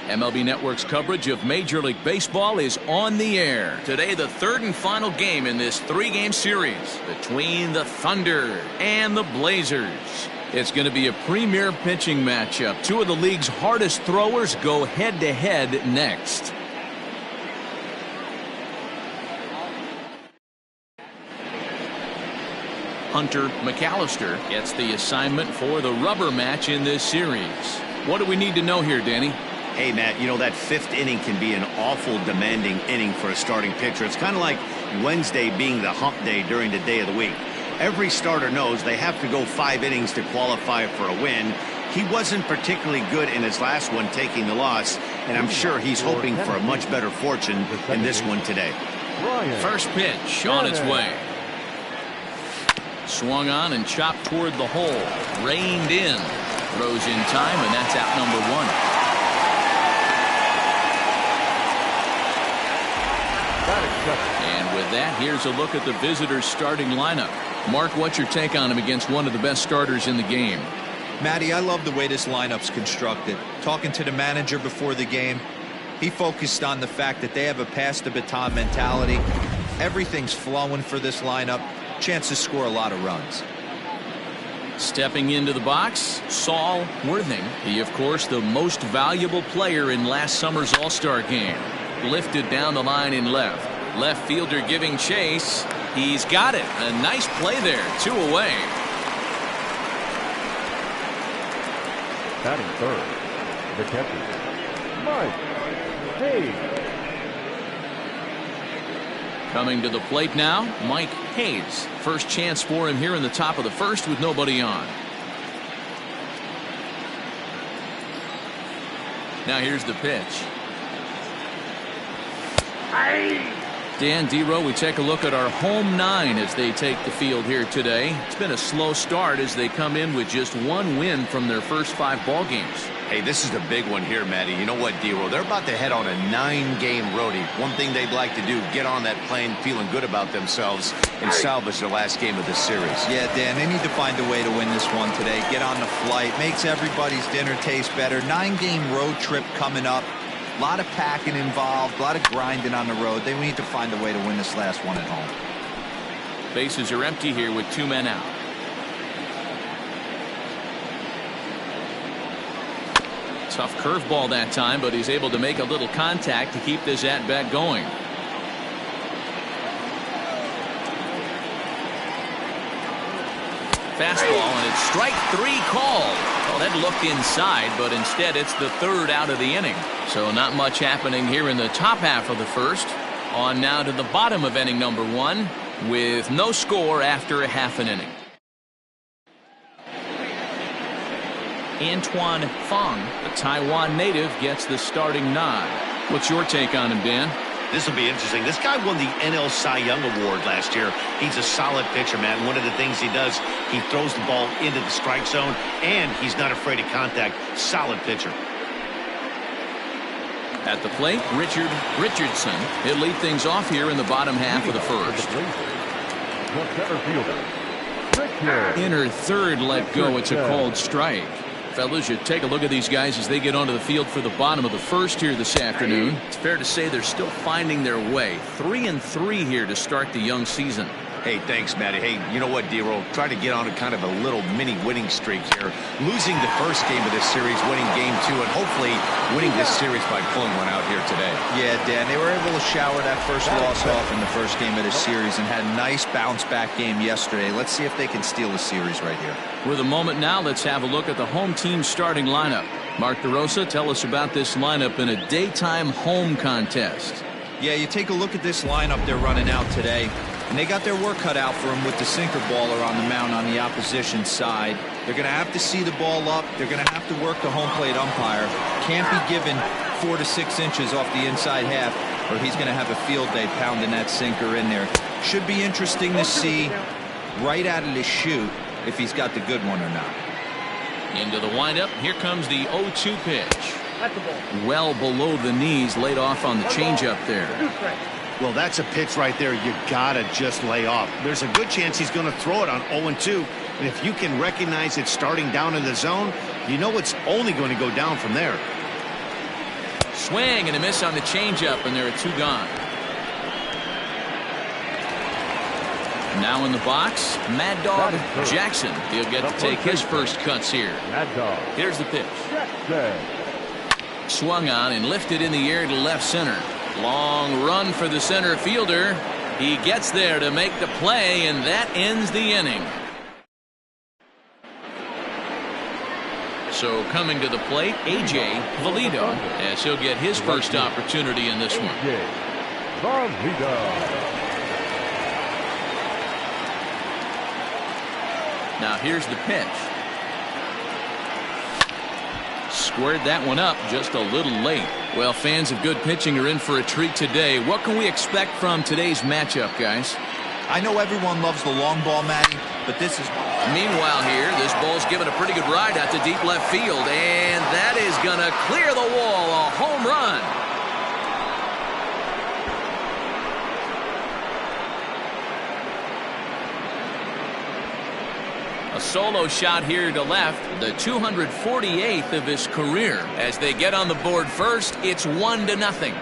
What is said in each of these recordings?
MLB Network's coverage of Major League Baseball is on the air. Today, the third and final game in this three-game series between the Thunder and the Blazers. It's going to be a premier pitching matchup. Two of the league's hardest throwers go head-to-head next. Hunter McAllister gets the assignment for the rubber match in this series. What do we need to know here, Danny? Hey, Matt, you know that fifth inning can be an awful demanding inning for a starting pitcher. It's kind of like Wednesday being the hump day during the day of the week. Every starter knows they have to go 5 innings to qualify for a win. He wasn't particularly good in his last one, taking the loss, and I'm sure he's hoping for a much better fortune in this one today. First pitch on its way. Swung on and chopped toward the hole. Reined in. Throws in time, and that's out number 1. And with that, here's a look at the visitors' starting lineup. Mark, what's your take on him against one of the best starters in the game? Matty, I love the way this lineup's constructed. Talking to the manager before the game, he focused on the fact that they have a pass-the-baton mentality. Everything's flowing for this lineup. Chance to score a lot of runs. Stepping into the box, Saul Worthing. He, of course, the most valuable player in last summer's All-Star game. Lifted down the line in left. Left fielder giving chase. He's got it. A nice play there. 2 away. Batting third, the catcher, Mike Hayes. Coming to the plate now, Mike Hayes. First chance for him here in the top of the first with nobody on. Now here's the pitch. Dan Dero, we take a look at our home 9 as they take the field here today. It's been a slow start as they come in with just 1 win from their first 5 ball games. Hey, this is the big one here, Matty. You know what, Dero? They're about to head on a 9-game roadie. One thing they'd like to do, get on that plane feeling good about themselves and salvage their last game of this series. Yeah, Dan, they need to find a way to win this one today. Get on the flight. Makes everybody's dinner taste better. 9-game road trip coming up. A lot of packing involved, a lot of grinding on the road. They need to find a way to win this last one at home. Bases are empty here with 2 men out. Tough curveball that time, but he's able to make a little contact to keep this at-bat going. Fastball, and it's strike 3 called. Well, that looked inside, but instead it's the 3rd out of the inning. So not much happening here in the top half of the first. On now to the bottom of inning number 1 with no score after a half an inning. Antoine Fong, the Taiwan native, gets the starting nod. What's your take on him, Dan? This will be interesting. This guy won the NL Cy Young Award last year. He's a solid pitcher, man. One of the things he does, he throws the ball into the strike zone, and he's not afraid of contact. Solid pitcher. At the plate, Richard Richardson. He'll lead things off here in the bottom half of the first. Inner third let go. It's a called strike. Fellas, you take a look at these guys as they get onto the field for the bottom of the first here this afternoon. It's fair to say they're still finding their way. 3-3 here to start the young season. Hey, thanks, Matty. Hey, you know what, Dero? Try to get on a kind of a little mini winning streak here. Losing the first game of this series, winning game 2, and hopefully winning this series by pulling one out here today. Yeah, Dan, they were able to shower that first loss off in the first game of this series and had a nice bounce-back game yesterday. Let's see if they can steal the series right here. With a moment now, let's have a look at the home team starting lineup. Mark DeRosa, tell us about this lineup in a daytime home contest. Yeah, you take a look at this lineup they're running out today, and they got their work cut out for them with the sinker baller on the mound on the opposition side. They're going to have to see the ball up. They're going to have to work the home plate umpire. Can't be given 4 to 6 inches off the inside half, or he's going to have a field day pounding that sinker in there. Should be interesting to see right out of the chute if he's got the good one or not. Into the windup. Here comes the 0-2 pitch. Well below the knees, laid off on the changeup there. Well, that's a pitch right there you gotta just lay off. There's a good chance he's going to throw it on 0-2, and if you can recognize it starting down in the zone, you know it's only going to go down from there. swing and a miss on the changeup, and there are 2 gone. Now in the box, Mad Dog Jackson. He'll get to take his first cuts here. Mad Dog. Here's the pitch. Jackson. Swung on and lifted in the air to left center. Long run for the center fielder. He gets there to make the play, and that ends the inning. So coming to the plate, A.J. Valido, as he'll get his first opportunity in this one. A.J. Valido. Now here's the pitch. Squared that one up just a little late. Well, fans of good pitching are in for a treat today. What can we expect from today's matchup, guys? I know everyone loves the long ball, Matty, but this is... Meanwhile here, this ball's given a pretty good ride out to deep left field, and that is going to clear the wall. A home run. A solo shot here to left, the 248th of his career. As they get on the board first, it's 1-0.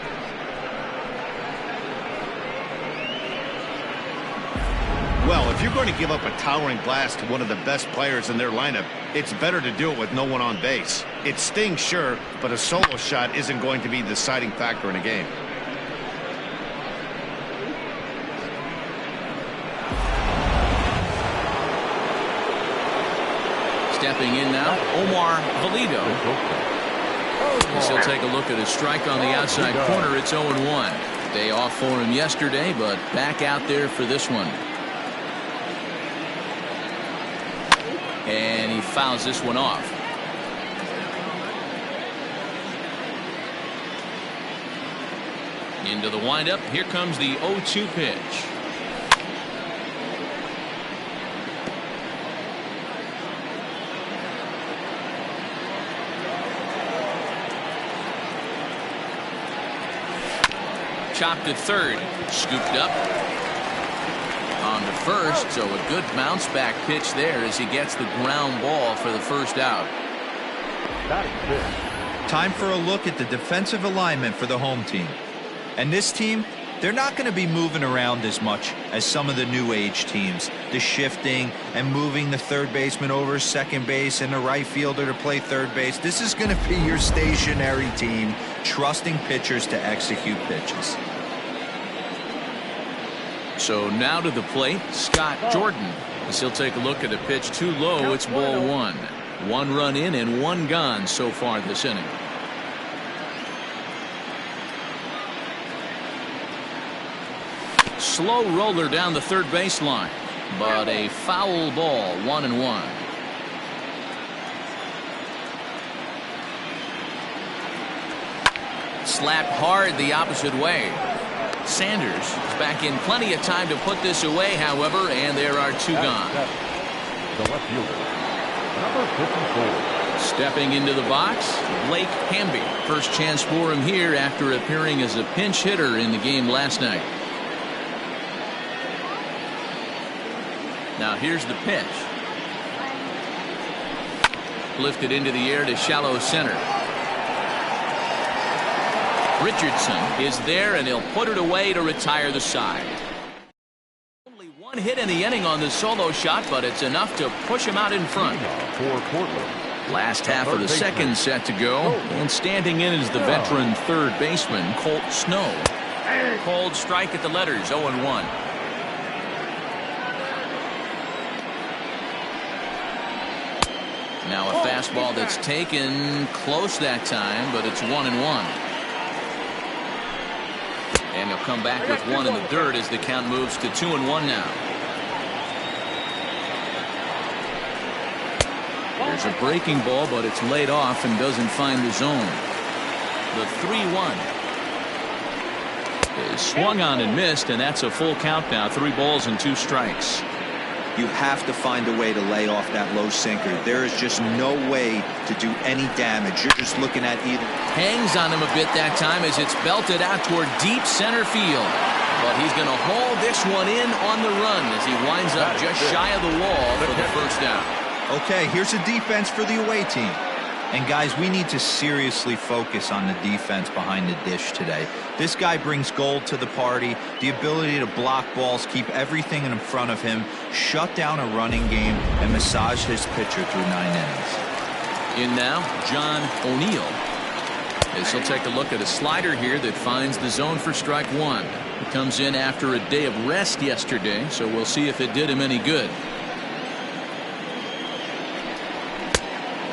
Well, if you're going to give up a towering blast to one of the best players in their lineup, it's better to do it with no one on base. It stings, sure, but a solo shot isn't going to be the deciding factor in a game. Stepping in now, Omar Valido. As he'll take a look at his strike on the outside corner. It's 0-1. Day off for him yesterday, but back out there for this one. And he fouls this one off. Into the windup. Here comes the 0-2 pitch. Chopped at third. Scooped up. On to first, so a good bounce back pitch there as he gets the ground ball for the first out. Time for a look at the defensive alignment for the home team. And this team, they're not going to be moving around as much as some of the new age teams. The shifting and moving the third baseman over second base and the right fielder to play third base. This is going to be your stationary team, trusting pitchers to execute pitches. So now to the plate, Scott Jordan. As he'll take a look at a pitch too low, it's ball 1. 1 run in and 1 gone so far this inning. Slow roller down the third baseline, but a foul ball, 1-1. Slapped hard the opposite way. Sanders is back in plenty of time to put this away, however, and there are 2 gone. The left fielder, number 54. Stepping into the box, Blake Hamby. First chance for him here after appearing as a pinch hitter in the game last night. Now here's the pitch. Lifted into the air to shallow center. Richardson is there, and he'll put it away to retire the side. Only 1 hit in the inning on the solo shot, but it's enough to push him out in front. For Portland. Last half of the second set to go, and standing in is the veteran third baseman, Colt Snow. Cold strike at the letters, 0-1. Now a fastball that's taken close that time, but it's 1-1. And he'll come back with 1 in the dirt as the count moves to 2-1 now. There's a breaking ball, but it's laid off and doesn't find the zone. The 3-1 is swung on and missed, and that's a full count now. 3 balls and 2 strikes. You have to find a way to lay off that low sinker. There is just no way to do any damage. You're just looking at either. Hangs on him a bit that time as it's belted out toward deep center field. But he's going to haul this one in on the run as he winds up just shy of the wall for the first out. Okay, here's a defense for the away team. And guys, we need to seriously focus on the defense behind the dish today. This guy brings gold to the party, the ability to block balls, keep everything in front of him, shut down a running game, and massage his pitcher through 9 innings. In now, John O'Neill. As he'll take a look at a slider here that finds the zone for strike one. He comes in after a day of rest yesterday, so we'll see if it did him any good.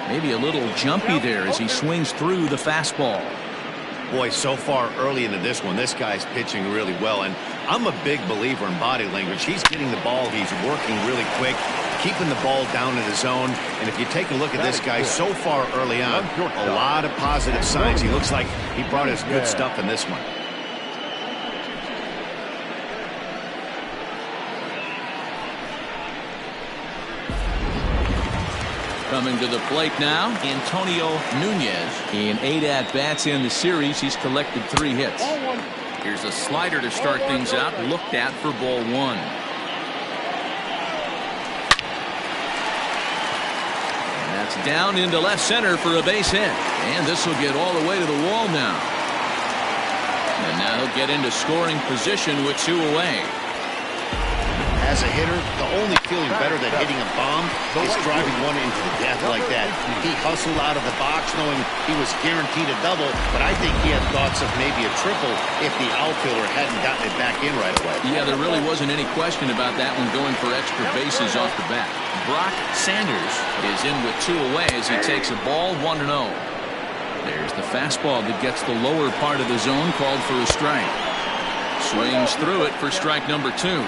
Maybe a little jumpy there as he swings through the fastball. Boy, so far early into this one, this guy's pitching really well, and I'm a big believer in body language. He's getting the ball, he's working really quick, keeping the ball down in the zone, and if you take a look at this guy so far early on, a lot of positive signs. He looks like he brought his good stuff in this one. Coming to the plate now, Antonio Nunez. In 8 at-bats in the series, he's collected 3 hits. Here's a slider to start things out, looked at for ball 1. And that's down into left center for a base hit. And this will get all the way to the wall now. And now he'll get into scoring position with 2 away. As a hitter, the only feeling better than hitting a bomb is driving one into the death like that. He hustled out of the box knowing he was guaranteed a double, but I think he had thoughts of maybe a triple if the outfielder hadn't gotten it back in right away. Yeah, there really wasn't any question about that one going for extra bases off the bat. Brock Sanders is in with 2 away as he takes a ball 1-0. There's the fastball that gets the lower part of the zone called for a strike. Swings through it for strike number 2.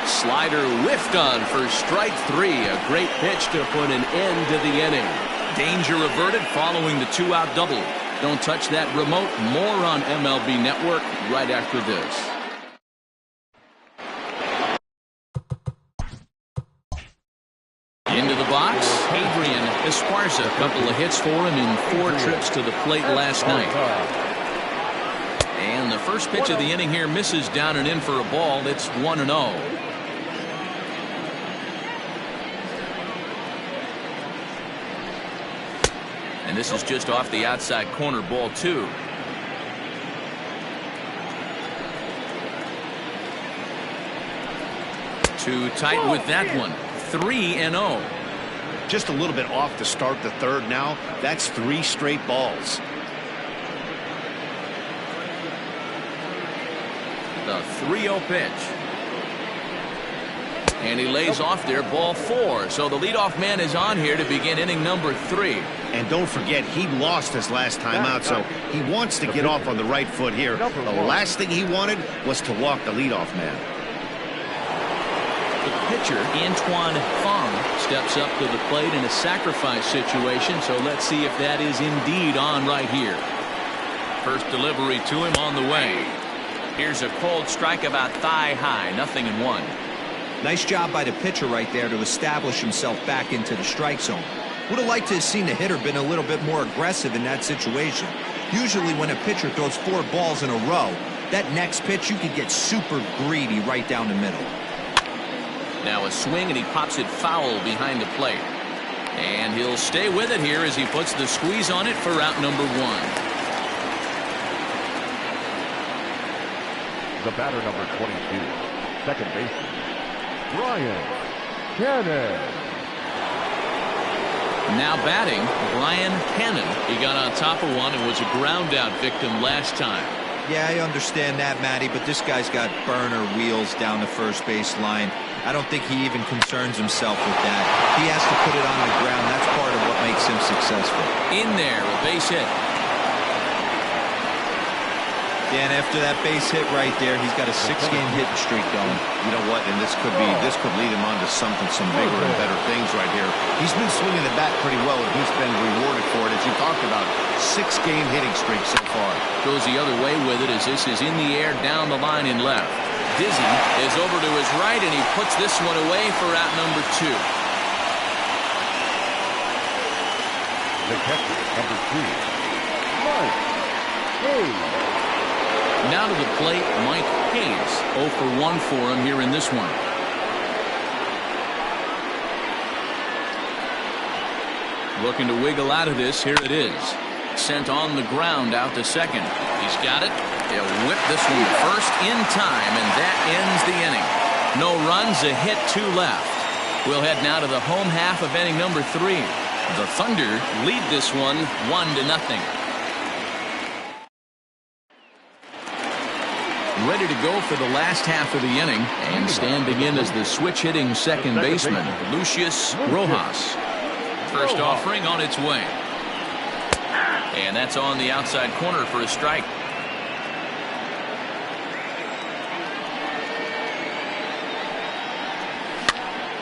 Slider whiffed on for strike 3. A great pitch to put an end to the inning. Danger averted following the 2-out double. Don't touch that remote. More on MLB Network right after this. Into the box, Adrian Esparza. A couple of hits for him in 4 trips to the plate last night. And the first pitch of the inning here misses down and in for a ball. It's 1-0. And this is just off the outside corner, ball 2. Too tight with that one. 3-0. Just a little bit off to start the third now. That's 3 straight balls. The 3-0 pitch. And he lays off there, ball 4. So the leadoff man is on here to begin inning number 3. And don't forget, he lost his last time out, so he wants to get off on the right foot here. The last thing he wanted was to walk the leadoff man. The pitcher, Antoine Fong, steps up to the plate in a sacrifice situation, so let's see if that is indeed on right here. First delivery to him on the way. Here's a cold strike about thigh high, 0-1. Nice job by the pitcher right there to establish himself back into the strike zone. Would have liked to have seen the hitter been a little bit more aggressive in that situation. Usually when a pitcher throws 4 balls in a row, that next pitch you could get super greedy right down the middle. Now a swing and he pops it foul behind the plate. And he'll stay with it here as he puts the squeeze on it for out number 1. The batter, number 22, second baseman, Brian Cannon. Now batting, Brian Cannon. He got on top of one and was a ground out victim last time. Yeah, I understand that, Matty, but this guy's got burner wheels down the first base line. I don't think he even concerns himself with that. He has to put it on the ground. That's part of what makes him successful. In there, a base hit. Yeah, and after that base hit right there, he's got a 6-game hitting streak going. You know what? And this could lead him on to some bigger and better things right here. He's been swinging the bat pretty well, and he's been rewarded for it, as you talked about. 6-game hitting streak so far. Goes the other way with it as this is in the air down the line in left. Dizzy is over to his right, and he puts this one away for out number 2. The catcher, number 2, Mike Hayes. Now to the plate, Mike Hayes. 0 for 1 for him here in this one. Looking to wiggle out of this. Here it is. Sent on the ground out to second. He's got it. He'll whip this one first in time, and that ends the inning. No runs, a hit, 2 left. We'll head now to the home half of inning number 3. The Thunder lead this one 1-0. Ready to go for the last half of the inning, and standing in as the switch-hitting second baseman, Lucius Rojas. First offering on its way. And that's on the outside corner for a strike.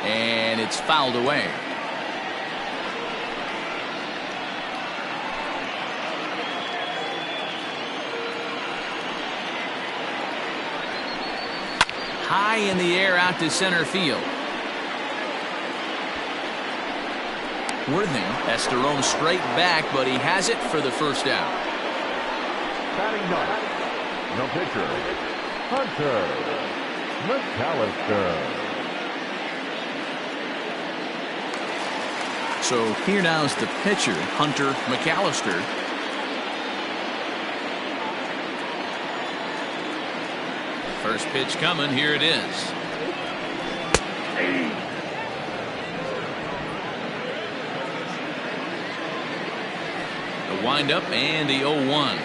And it's fouled away. High in the air out to center field. Worthing has to roam straight back, but he has it for the first out. Batting ninth, the pitcher, Hunter McAllister. So here now is the pitcher, Hunter McAllister. First pitch coming. Here it is. The windup and the 0-1.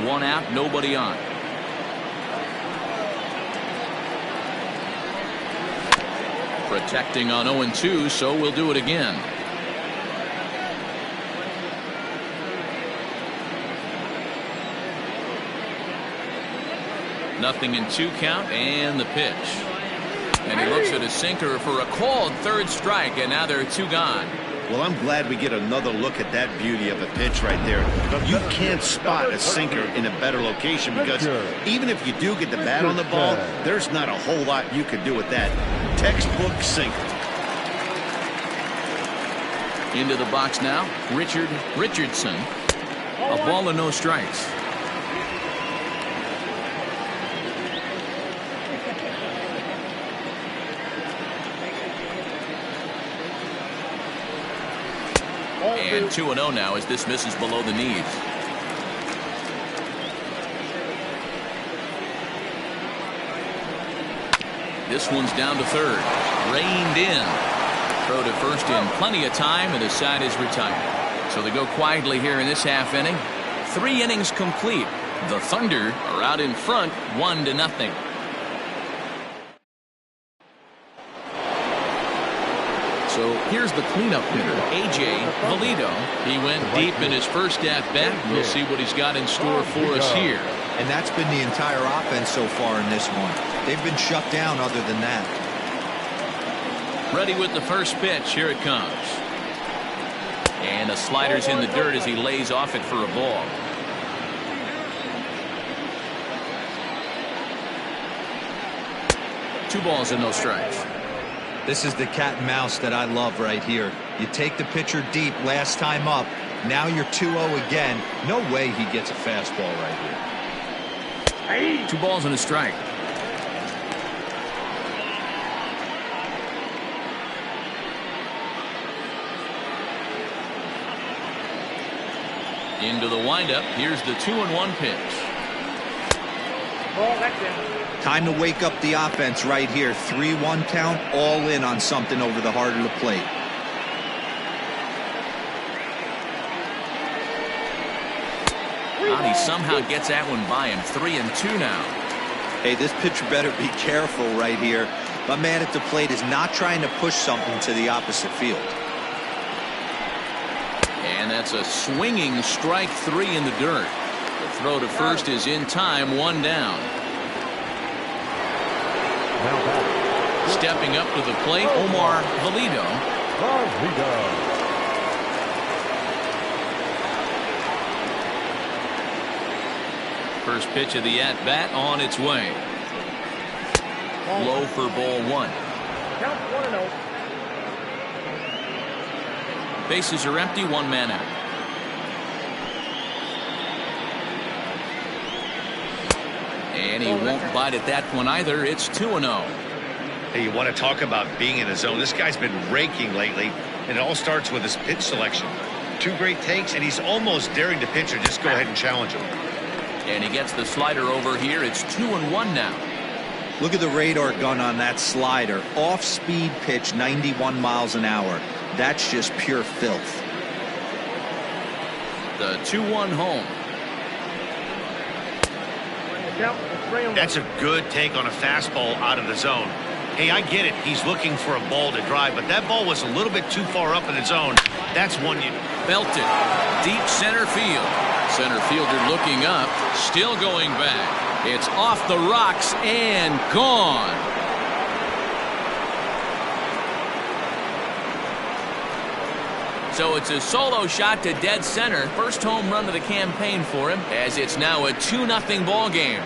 One out, nobody on. Protecting on 0-2, so we'll do it again. Nothing in 2 count, and the pitch. And he looks at a sinker for a called third strike, and now there are 2 gone. Well, I'm glad we get another look at that beauty of a pitch right there. You can't spot a sinker in a better location, because even if you do get the bat on the ball, there's not a whole lot you can do with that. Textbook sinker. Into the box now, Richard Richardson. A ball and no strikes. And 2-0 now as this misses below the knees. This one's down to third. Reined in. Throw to first in plenty of time, and the side is retired. So they go quietly here in this half inning. 3 innings complete. The Thunder are out in front 1-0. So here's the cleanup hitter, A.J. Valido. He went deep in his first at-bat. We'll see what he's got in store for us here. And that's been the entire offense so far in this one. They've been shut down other than that. Ready with the first pitch. Here it comes. And the slider's in the dirt as he lays off it for a ball. Two balls and no strikes. This is the cat and mouse that I love right here. You take the pitcher deep last time up. Now you're 2-0 again. No way he gets a fastball right here. 2 balls and a strike. Into the windup. Here's the 2-1 pitch. Time to wake up the offense right here. 3-1 count, all in on something over the heart of the plate. He somehow gets that one by him. 3-2 now. Hey, this pitcher better be careful right here. My man at the plate is not trying to push something to the opposite field. And that's a swinging strike 3 in the dirt. The throw to first is in time. 1 down. Stepping up to the plate, Omar Valido. First pitch of the at-bat on its way. Low for ball 1. Count 1-0. Bases are empty, 1 man out. And he won't bite at that one either. It's 2-0. Hey, you want to talk about being in a zone? This guy's been raking lately, and it all starts with his pitch selection. 2 great takes, and he's almost daring the pitcher just go ahead and challenge him. And he gets the slider over here. It's 2-1 now. Look at the radar gun on that slider. Off-speed pitch, 91 miles an hour. That's just pure filth. The 2-1 home. That's a good take on a fastball out of the zone. Hey, I get it. He's looking for a ball to drive, but that ball was a little bit too far up in the zone. That's one you... Belted. Deep center field. Center fielder looking up. Still going back. It's off the rocks and gone. So it's a solo shot to dead center. First home run of the campaign for him, as it's now a 2-0 ball game.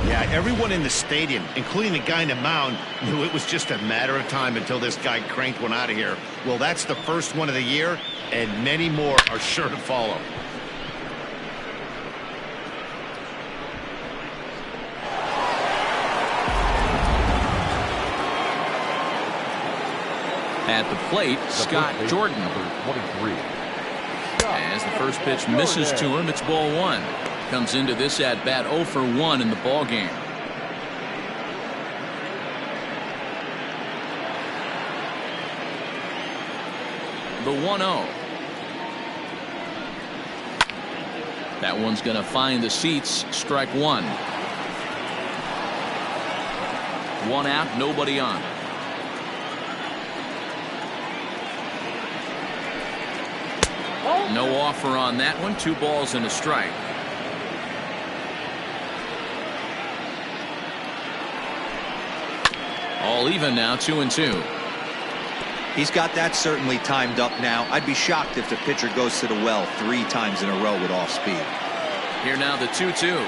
Yeah, everyone in the stadium, including the guy in the mound, knew it was just a matter of time until this guy cranked one out of here. Well, that's the first one of the year, and many more are sure to follow. At the plate, Scott Jordan. Number 23. As the first pitch misses to him, it's ball 1. Comes into this at bat 0 for 1 in the ball game. The 1-0. That one's going to find the seats. Strike 1. 1 out, nobody on. No offer on that one. 2 balls and a strike. All even now, 2-2. He's got that certainly timed up now. I'd be shocked if the pitcher goes to the well 3 times in a row with off speed. Here now the 2-2.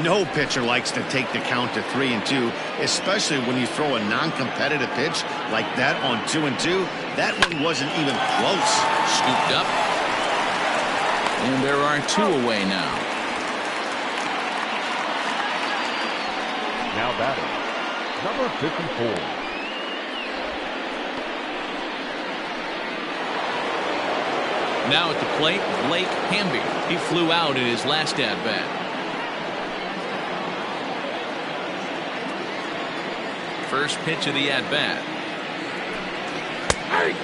No pitcher likes to take the count to 3-2, especially when you throw a non-competitive pitch like that on 2-2. That one wasn't even close. Scooped up. And there are 2 away now. Now batting, number 54. Now at the plate, Blake Hamby. He flew out in his last at-bat. First pitch of the at-bat.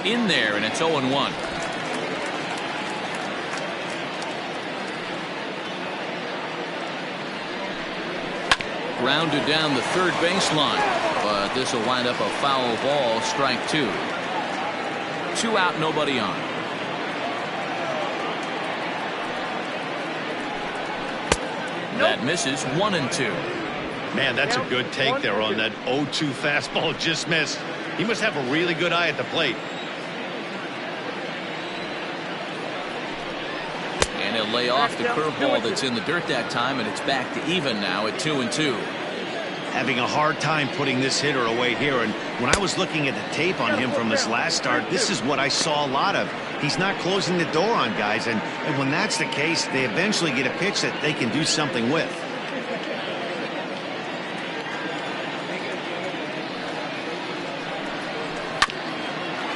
In there, and it's 0-1. Grounded down the third baseline, but this will wind up a foul ball. Strike 2. 2 out, nobody on. That misses. 1-2. Man, that's a good take there on that 0-2 fastball just missed. He must have a really good eye at the plate. And he'll lay off the curveball that's in the dirt that time, and it's back to even now at 2-2. Having a hard time putting this hitter away here, and when I was looking at the tape on him from his last start, this is what I saw a lot of. He's not closing the door on guys, and when that's the case, they eventually get a pitch that they can do something with.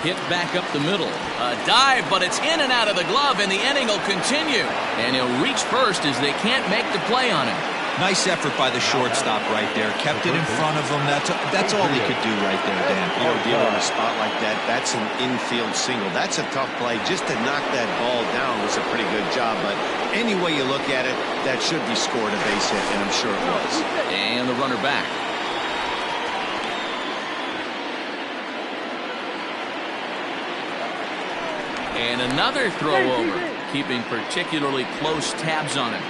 Hit back up the middle. A dive, but it's in and out of the glove, and the inning will continue. And he'll reach first as they can't make the play on him. Nice effort by the shortstop right there. Kept it in front of him. That's all he could do right there, Dan. You know, dealing in a spot like that, that's an infield single. That's a tough play. Just to knock that ball down was a pretty good job. But any way you look at it, that should be scored a base hit, and I'm sure it was. And the runner back. And another throw over, keeping particularly close tabs on him.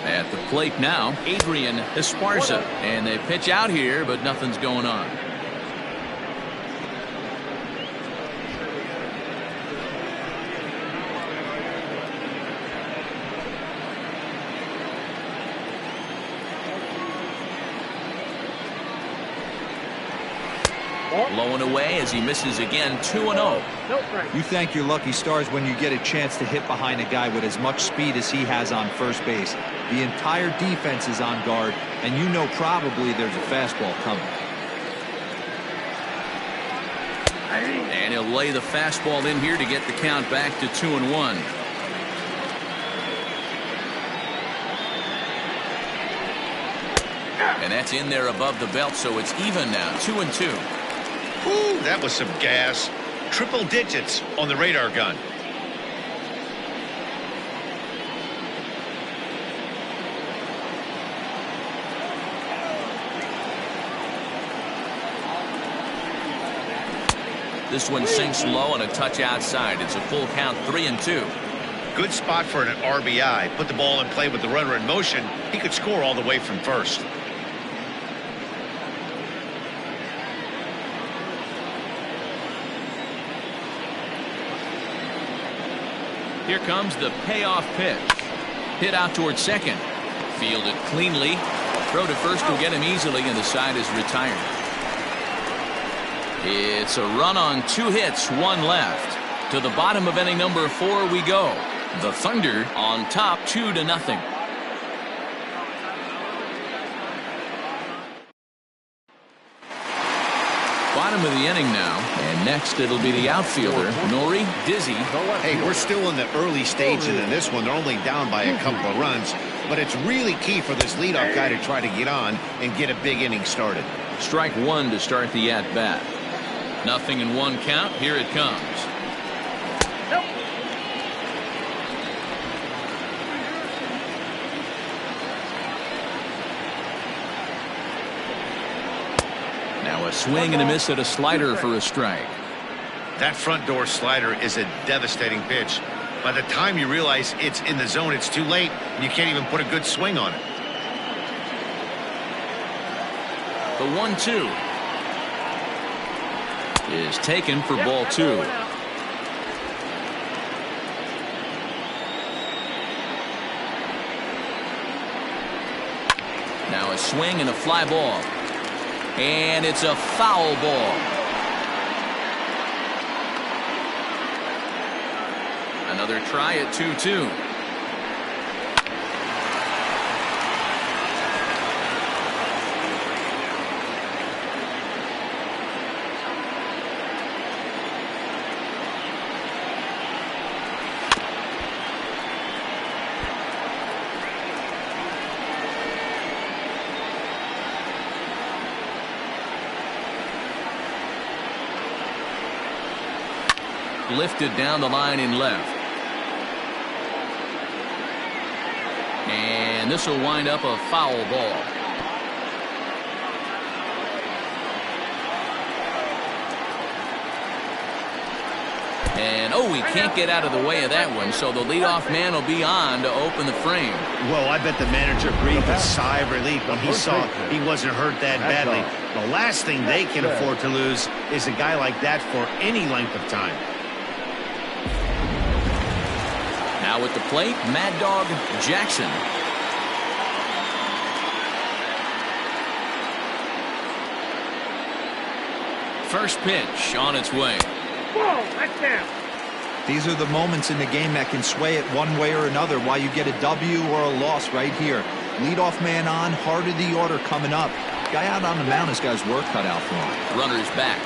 At the plate now, Adrian Esparza. And they pitch out here, but nothing's going on. Low and away as he misses again, 2-0. You thank your lucky stars when you get a chance to hit behind a guy with as much speed as he has on first base. The entire defense is on guard, and you know probably there's a fastball coming. And he'll lay the fastball in here to get the count back to 2-1. And that's in there above the belt, so it's even now, 2-2. Ooh, that was some gas. Triple digits on the radar gun. This one sinks low and a touch outside. It's a full count, 3-2. Good spot for an RBI. Put the ball in play with the runner in motion. He could score all the way from first. Here comes the payoff pitch. Hit out towards second. Fielded cleanly. Throw to first will get him easily, and the side is retired. It's a run on 2 hits, 1 left. To the bottom of inning number 4 we go. The Thunder on top, 2-0. Bottom of the inning now, and next it'll be the outfielder, Nori Dizzy. Hey, we're still in the early stages of this one. They're only down by a couple of runs, but it's really key for this leadoff guy to try to get on and get a big inning started. Strike 1 to start the at-bat. 0-1 count. Here it comes. Now a swing and a miss at a slider for a strike. That front door slider is a devastating pitch. By the time you realize it's in the zone, it's too late, and you can't even put a good swing on it. The 1-2 is taken for ball 2. Now a swing and a fly ball. And it's a foul ball. Another try at 2-2. Lifted down the line in left. And this will wind up a foul ball. And oh, he can't get out of the way of that one, so the leadoff man will be on to open the frame. Well, I bet the manager breathed a sigh of relief when he saw he wasn't hurt that badly. The last thing they can afford to lose is a guy like that for any length of time. Now at the plate, Mad Dog Jackson. First pitch on its way. Whoa, that's down. These are the moments in the game that can sway it one way or another, why you get a W or a loss right here. Leadoff man on, heart of the order coming up. Guy out on the mound has got his work cut out for him. Runners back.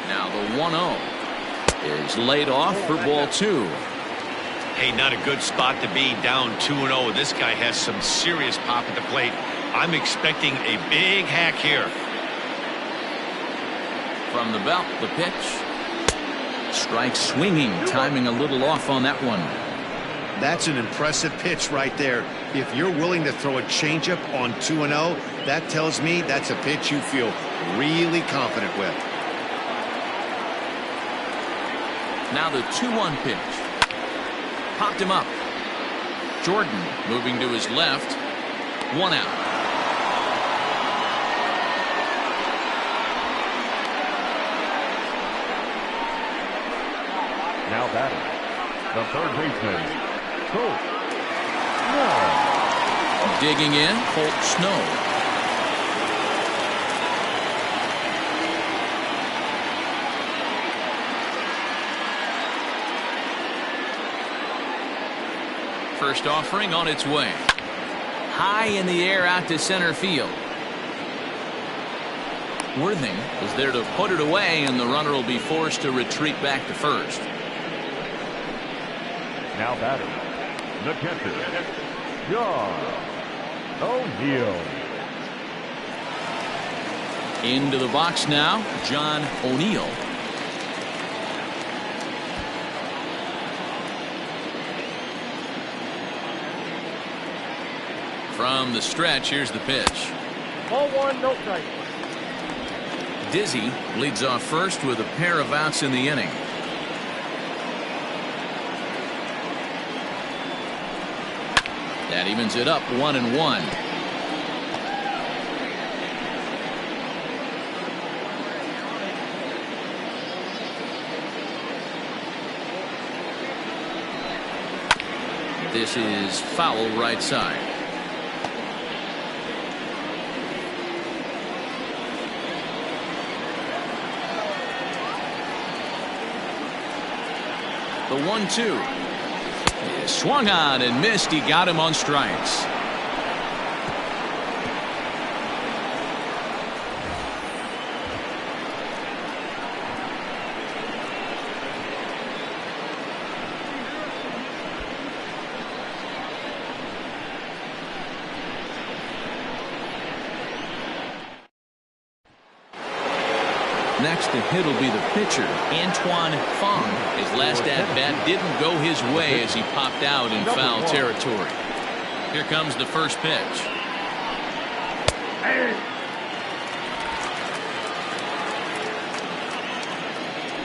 Now the 1-0 is laid off for ball 2. Hey, not a good spot to be, down 2-0. This guy has some serious pop at the plate. I'm expecting a big hack here. From the belt, the pitch. Strike swinging, timing a little off on that one. That's an impressive pitch right there. If you're willing to throw a changeup on 2-0, that tells me that's a pitch you feel really confident with. Now the 2-1 pitch. Popped him up. Jordan moving to his left. 1 out. Now batting, the third baseman, Colt Snow. Digging in, Colt Snow. First offering on its way. High in the air out to center field. Worthing is there to put it away, and the runner will be forced to retreat back to first. Now batting, the catcher, John O'Neill. Into the box now, John O'Neill. From the stretch, here's the pitch. Ball 1, no strike. Dizzy leads off first with a pair of outs in the inning. That evens it up 1-1. This is foul right side. The 1-2. Swung on and missed. He got him on strikes. Next to hit will be the pitcher, Antoine Fong. His last at-bat didn't go his way as he popped out in foul territory. Here comes the first pitch.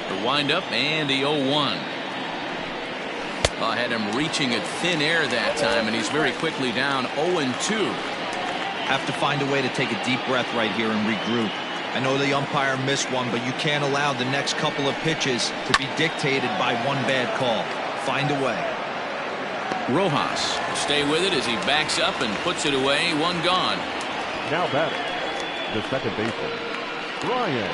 The windup and the 0-1. Had him reaching at thin air that time, and he's very quickly down 0-2. Have to find a way to take a deep breath right here and regroup. I know the umpire missed one, but you can't allow the next couple of pitches to be dictated by one bad call. Find a way. Rojas stay with it as he backs up and puts it away. 1 gone. Now batting, the second baseman, Ryan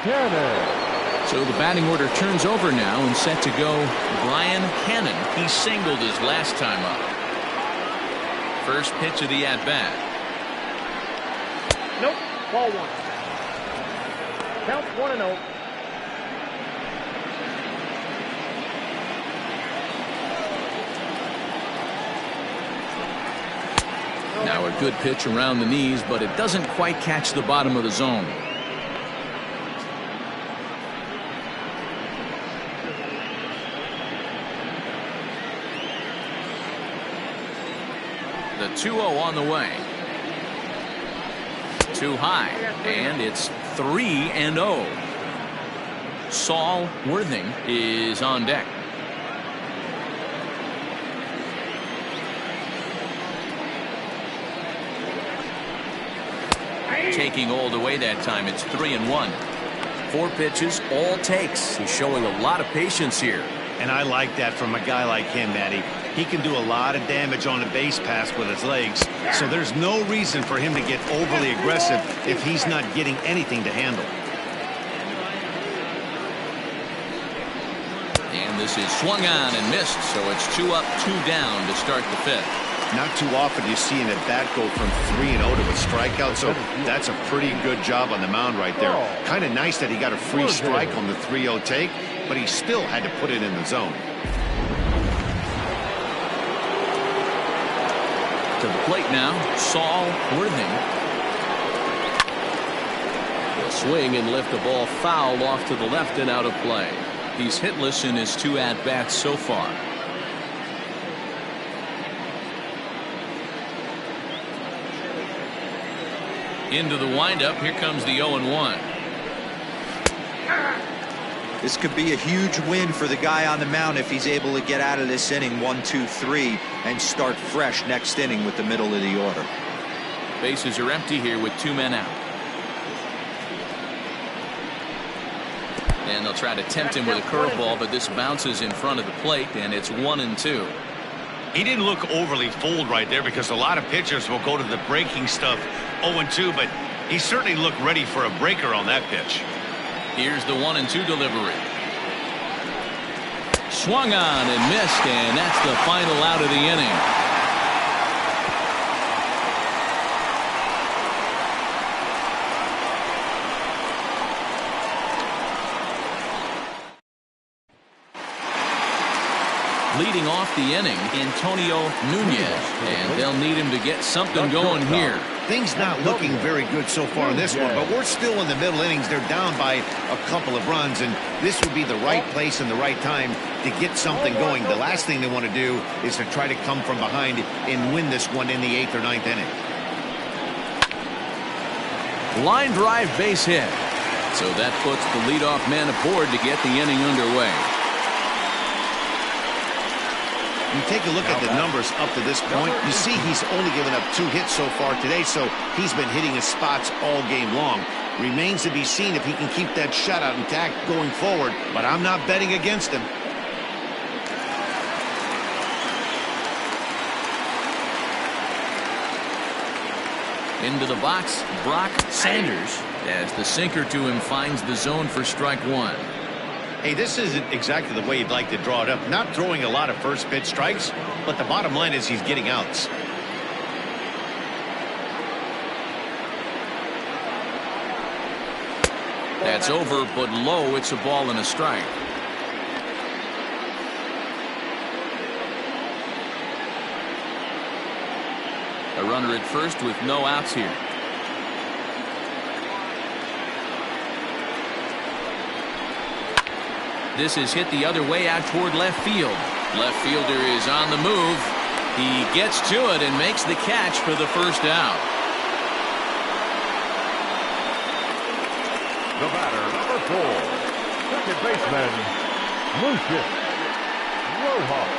Cannon. So the batting order turns over now and set to go Brian Cannon. He singled his last time up. First pitch of the at-bat. Nope. Ball 1. Counts 1-0. Now a good pitch around the knees, but it doesn't quite catch the bottom of the zone. The 2-0 on the way. Too high, and it's 3-0. Saul Worthing is on deck. Taking all the way that time. It's 3-1. 4 pitches, all takes. He's showing a lot of patience here. And I like that from a guy like him, Matty. He can do a lot of damage on a base pass with his legs, so there's no reason for him to get overly aggressive if he's not getting anything to handle. And this is swung on and missed, so it's 2 up, 2 down to start the 5th. Not too often you see an at-bat go from 3-0 to a strikeout, so that's a pretty good job on the mound right there. Kind of nice that he got a free strike on the 3-0 take, but he still had to put it in the zone. To the plate now, Saul Worthing. He'll swing and lift the ball foul off to the left and out of play. He's hitless in his 2 at-bats so far. Into the windup. Here comes the 0-1. This could be a huge win for the guy on the mound if he's able to get out of this inning 1, 2, 3 and start fresh next inning with the middle of the order. Bases are empty here with 2 men out. And they'll try to tempt him with a curveball, but this bounces in front of the plate, and it's 1-2. He didn't look overly fooled right there because a lot of pitchers will go to the breaking stuff 0-2, but he certainly looked ready for a breaker on that pitch. Here's the 1-2 delivery. Swung on and missed, and that's the final out of the inning. Leading off the inning, Antonio Nunez, and they'll need him to get something going here. Things not looking very good so far in this one, but we're still in the middle innings. They're down by a couple of runs, and this would be the right place and the right time to get something going. The last thing they want to do is to try to come from behind and win this one in the 8th or 9th inning. Line drive base hit. So that puts the leadoff man aboard to get the inning underway. You take a look at the numbers up to this point, you see he's only given up 2 hits so far today, so he's been hitting his spots all game long. Remains to be seen if he can keep that shutout intact going forward, but I'm not betting against him. Into the box, Brock Sanders, as the sinker to him finds the zone for strike 1. Hey, this isn't exactly the way you'd like to draw it up. Not throwing a lot of first pitch strikes, but the bottom line is he's getting outs. That's over, but low. It's a ball and a strike. A runner at first with no outs here. This is hit the other way out toward left field. Left fielder is on the move. He gets to it and makes the catch for the first out. The batter, number 4, second baseman, Lucius Rojas.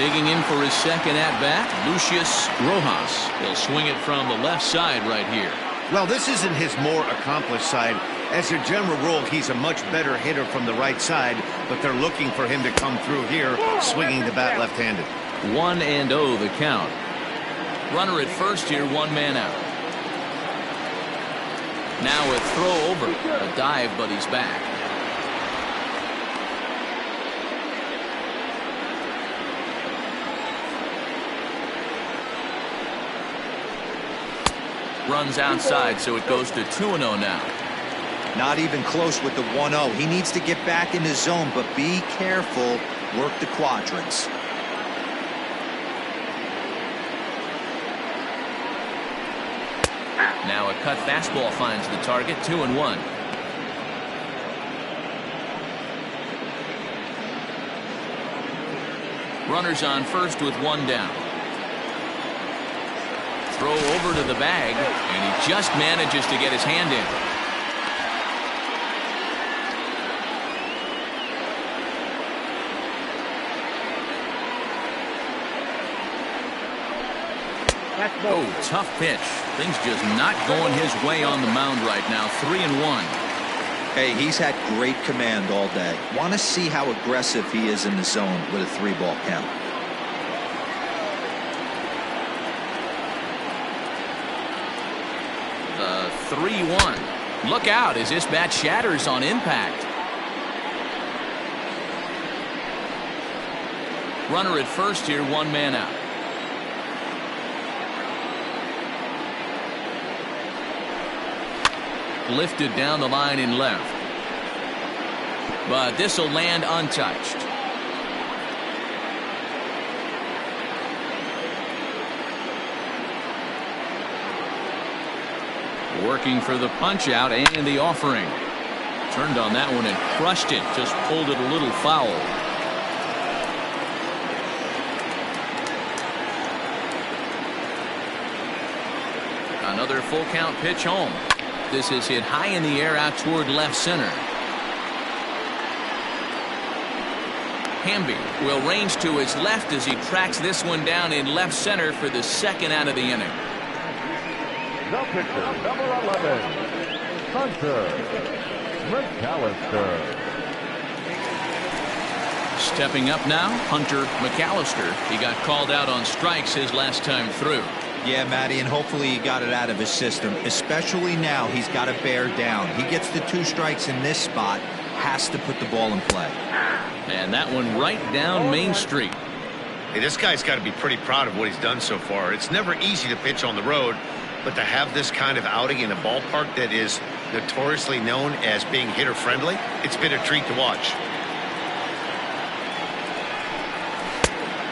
Digging in for his second at-bat, Lucius Rojas. He'll swing it from the left side right here. Well, this isn't his more accomplished side. As a general rule, he's a much better hitter from the right side, but they're looking for him to come through here, swinging the bat left-handed. 1-0 the count. Runner at first here, 1 man out. Now a throw over, a dive, but he's back. Runs outside, so it goes to 2-0 now. Not even close with the 1-0. He needs to get back in his zone, but be careful. Work the quadrants. Now a cut fastball finds the target, 2-1. Runners on first with 1 down. Throw over to the bag, and he just manages to get his hand in. Oh, tough pitch. Things just not going his way on the mound right now. 3-1. Hey, he's had great command all day. Want to see how aggressive he is in the zone with a 3-ball count. The 3-1. Look out as this bat shatters on impact. Runner at first here, 1 man out. Lifted down the line in left. But this will land untouched. Working for the punch out and the offering. Turned on that one and crushed it. Just pulled it a little foul. Another full count pitch home. This is hit high in the air out toward left center. Hamby will range to his left as he tracks this one down in left center for the second out of the inning. The pitcher, number 11, Hunter McAllister. Stepping up now, Hunter McAllister. He got called out on strikes his last time through. Yeah, Matty, and hopefully he got it out of his system. Especially now, he's got to bear down. He gets the 2 strikes in this spot, has to put the ball in play. And that one right down Main Street. Hey, this guy's got to be pretty proud of what he's done so far. It's never easy to pitch on the road, but to have this kind of outing in a ballpark that is notoriously known as being hitter-friendly, it's been a treat to watch.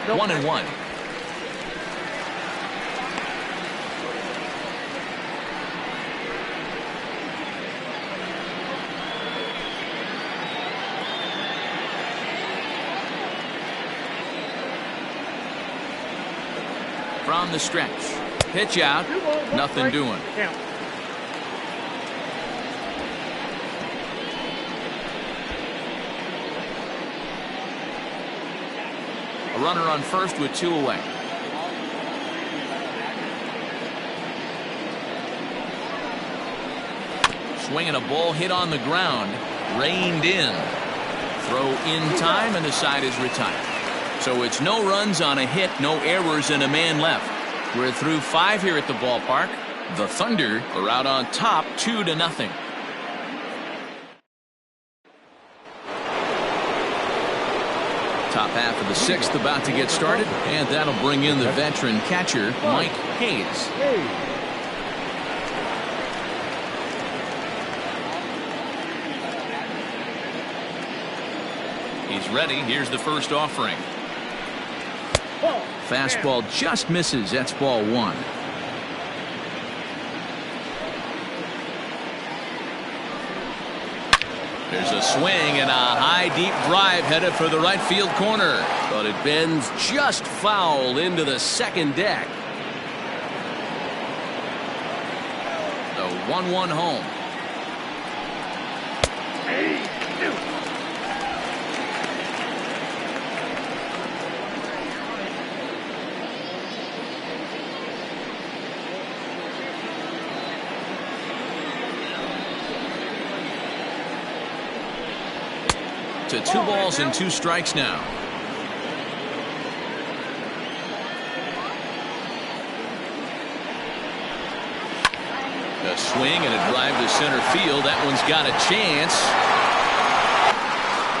1-1. From the stretch. Pitch out. Nothing doing. Count. A runner on first with 2 away. Swinging a ball hit on the ground. Reined in. Throw in time and the side is retired. So it's no runs on a hit, no errors, and a man left. We're through 5 here at the ballpark. The Thunder are out on top 2-0. Top half of the 6th about to get started, and that'll bring in the veteran catcher, Mike Hayes. He's ready. Here's the first offering. Fastball just misses. That's ball 1. There's a swing and a high deep drive headed for the right field corner, but it bends just foul into the second deck. The 1-1 home. To 2 balls and 2 strikes now. A swing and a drive to center field. That one's got a chance.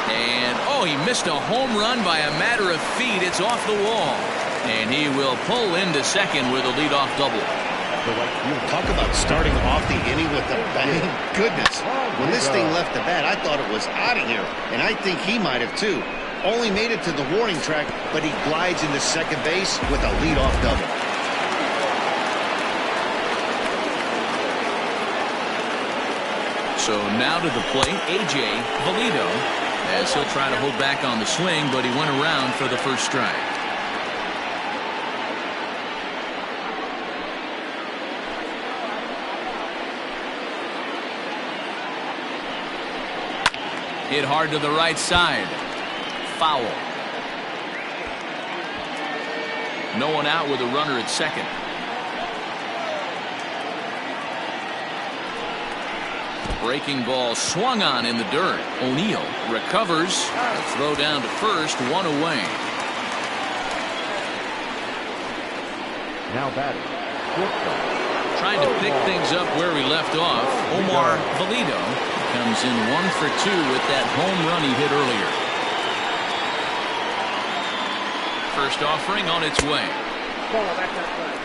And oh, he missed a home run by a matter of feet. It's off the wall. And he will pull into second with a leadoff double. Talk about starting off the inning with a bang. Goodness. When this thing left the bat, I thought it was out of here. And I think he might have, too. Only made it to the warning track, but he glides into second base with a leadoff double. So now to the plate, A.J. Valito, as he'll try to hold back on the swing, but he went around for the first strike. Hit hard to the right side. Foul. No one out with a runner at second. Breaking ball swung on in the dirt. O'Neill recovers. A throw down to first, 1 away. Now batting. Trying to pick things up where we left off. Omar Valito comes in 1 for 2 with that home run he hit earlier. First offering on its way. Ball back that side.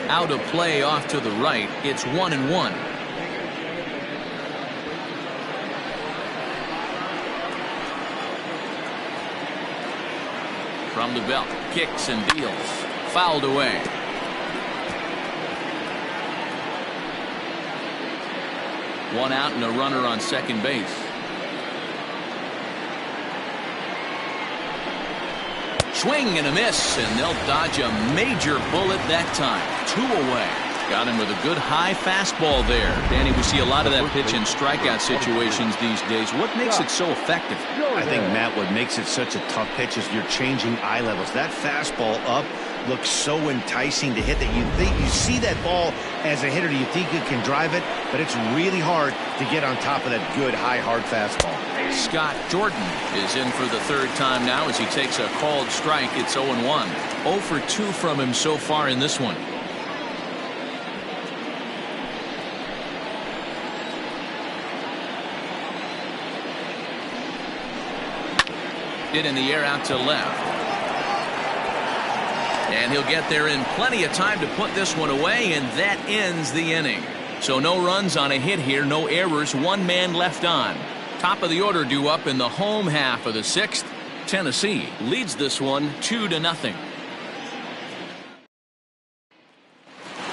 Out of play off to the right. It's 1-1. From the belt, kicks and deals. Fouled away. One out and a runner on second base. Swing and a miss, and they'll dodge a major bullet that time. 2 away. Got him with a good high fastball there. Danny, we see a lot of that pitch in strikeout situations these days. What makes it so effective? I think, Matt, what makes it such a tough pitch is you're changing eye levels. That fastball up looks so enticing to hit that you see that ball as a hitter, you think you can drive it, but it's really hard to get on top of that good high hard fastball. Scott Jordan is in for the third time now as he takes a called strike. It's 0-1. 0 for 2 from him so far in this one. Hit in the air out to left. And he'll get there in plenty of time to put this one away, and that ends the inning. So no runs on a hit here, no errors, one man left on. Top of the order due up in the home half of the 6th. Tennessee leads this one 2-0.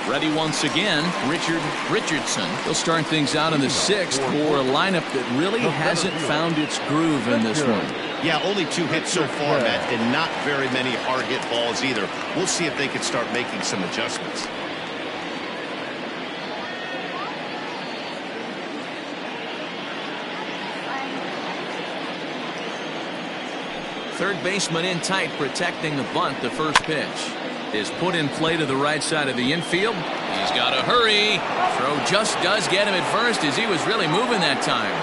Ready once again, Richard Richardson. He'll start things out in the 6th for a lineup that really hasn't found its groove in this one. Yeah, only 2 hits so far, Matt, and not very many hard hit balls either. We'll see if they can start making some adjustments. Third baseman in tight, protecting the bunt. The first pitch is put in play to the right side of the infield. He's got to hurry. Throw just does get him at first as he was really moving that time.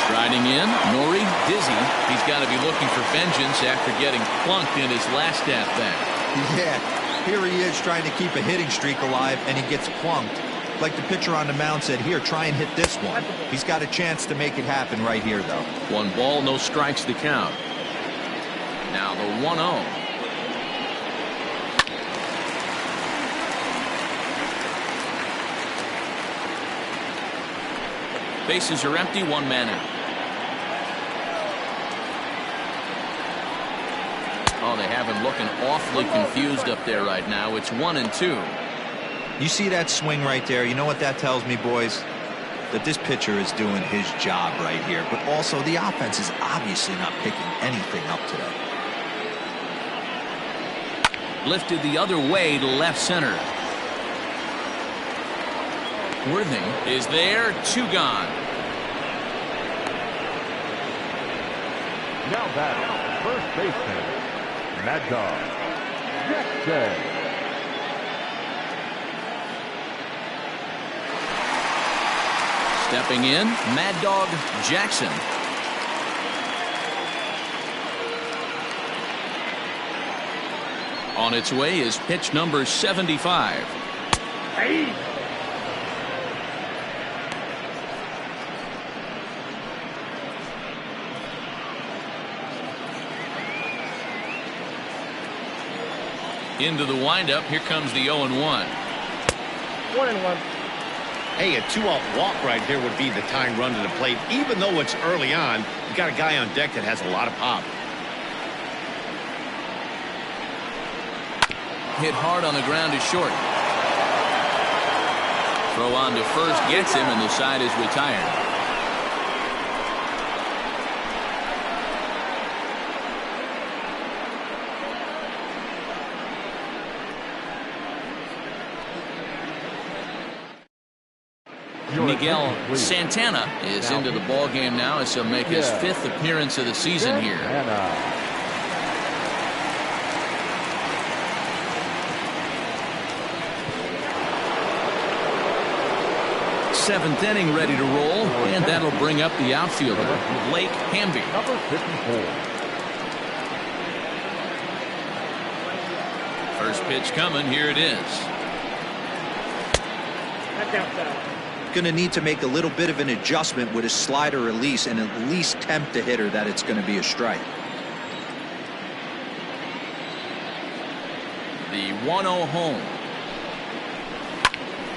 Striding in, Nori Dizzy. He's got to be looking for vengeance after getting plunked in his last at-bat. Yeah, here he is trying to keep a hitting streak alive, and he gets plunked. Like the pitcher on the mound said, here, try and hit this one. He's got a chance to make it happen right here, though. 1 ball, no strikes to count. Now the 1-0. Bases are empty, 1 man out. Oh, they have him looking awfully confused up there right now. It's 1-2. You see that swing right there? You know what that tells me, boys? That this pitcher is doing his job right here. But also, the offense is obviously not picking anything up today. Lifted the other way to left center. Worthing is there, 2 gone. Now batting, first baseman, Mad Dog Jackson. Stepping in, Mad Dog Jackson. On its way is pitch number 75. Hey. Into the windup. Here comes the 0-1. 1-1. Hey, a 2-out walk right here would be the tying run to the plate. Even though it's early on, you got a guy on deck that has a lot of pop. Hit hard on the ground is short. Throw on to first gets him, and the side is retired. Miguel Santana is into the ball game now as he'll make his 5th appearance of the season here. 7th inning ready to roll, and that'll bring up the outfielder, Blake Hamby. Number 54. First pitch coming. Here it is. That's outside. Going to need to make a little bit of an adjustment with his slider release and at least tempt the hitter that it's going to be a strike. The 1-0 home.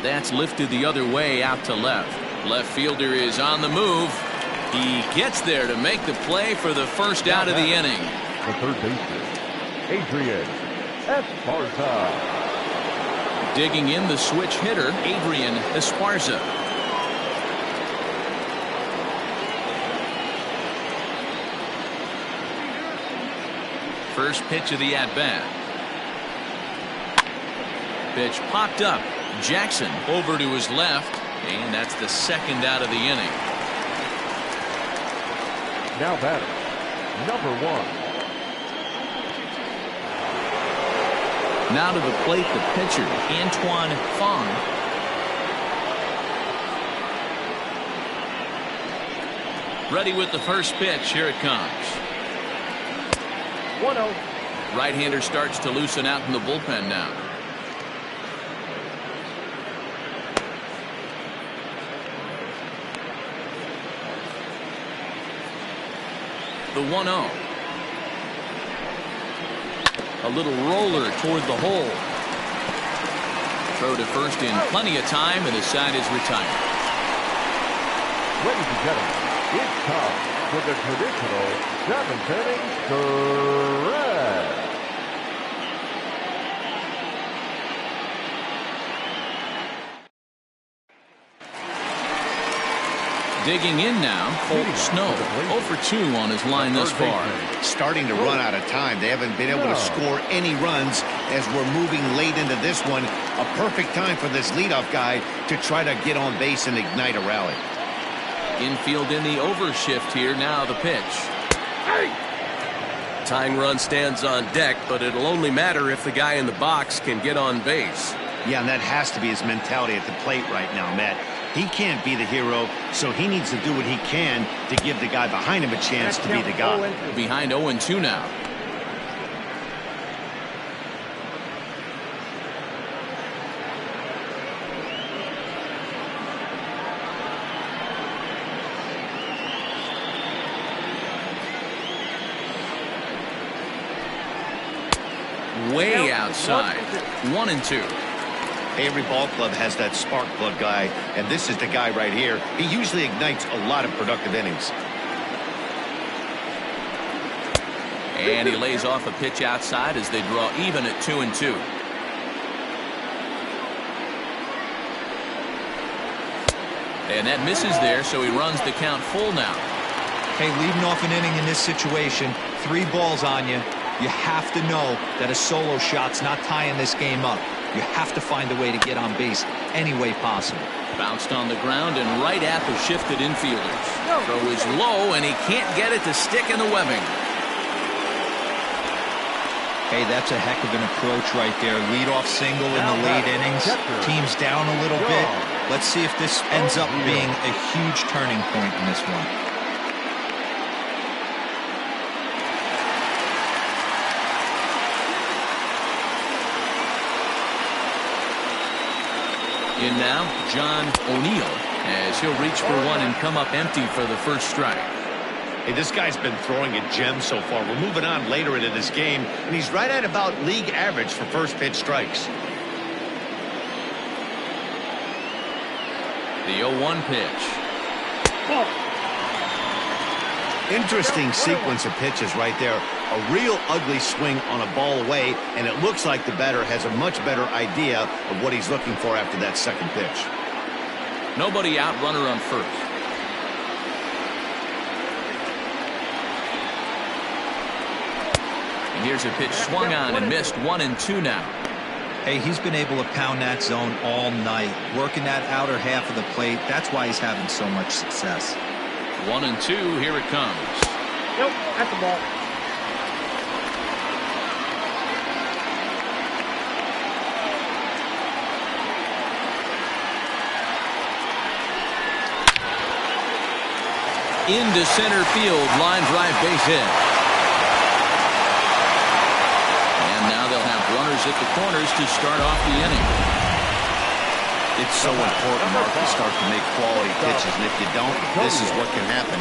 That's lifted the other way out to left. Left fielder is on the move. He gets there to make the play for the first out of the inning. The third baseman, Adrian Esparza. Digging in the switch hitter, Adrian Esparza. First pitch of the at-bat. Pitch popped up. Jackson over to his left, and that's the second out of the inning. Now batter, number 1. Now to the plate, the pitcher, Antoine Fong. Ready with the first pitch. Here it comes. 1-0. Right-hander starts to loosen out in the bullpen now. The 1-0. A little roller toward the hole. Throw to first in plenty of time, and the side is retired. Ladies and gentlemen, it's time for the traditional 7th inning stretch. Digging in now, Colt Snow. 0 for 2 on his line thus far. Starting to run out of time. They haven't been able to score any runs as we're moving late into this one. A perfect time for this leadoff guy to try to get on base and ignite a rally. Infield in the overshift here. Now the pitch. Tying run stands on deck, but it'll only matter if the guy in the box can get on base. Yeah, and that has to be his mentality at the plate right now, Matt. He can't be the hero, so he needs to do what he can to give the guy behind him a chance to be the guy. Behind 0-2 now. Way outside. 1-2. Every ball club has that spark plug guy, and this is the guy right here. He usually ignites a lot of productive innings. And he lays off a pitch outside as they draw even at 2-2. And that misses there, so he runs the count full now. Hey, leading off an inning in this situation, 3 balls on you. You have to know that a solo shot's not tying this game up. You have to find a way to get on base any way possible. Bounced on the ground and right at the shifted infielders. Throw is low, and he can't get it to stick in the webbing. Hey, that's a heck of an approach right there. Leadoff single in the late innings. Team's down a little bit. Let's see if this ends up being a huge turning point in this one. In now, John O'Neill, as he'll reach for one and come up empty for the first strike. Hey, this guy's been throwing a gem so far. We're moving on later into this game, and he's right at about league average for first pitch strikes. The 0-1 pitch. Interesting sequence of pitches right there. A real ugly swing on a ball away, and it looks like the batter has a much better idea of what he's looking for after that second pitch. Nobody out, runner on first. And here's a pitch swung on and missed. 1-2 now. Hey, he's been able to pound that zone all night, working that outer half of the plate. That's why he's having so much success. 1-2, here it comes. Nope, that's the ball. Into center field, line drive, base hit. And now they'll have runners at the corners to start off the inning. It's so important, Mark, to start to make quality pitches, and if you don't, this is what can happen.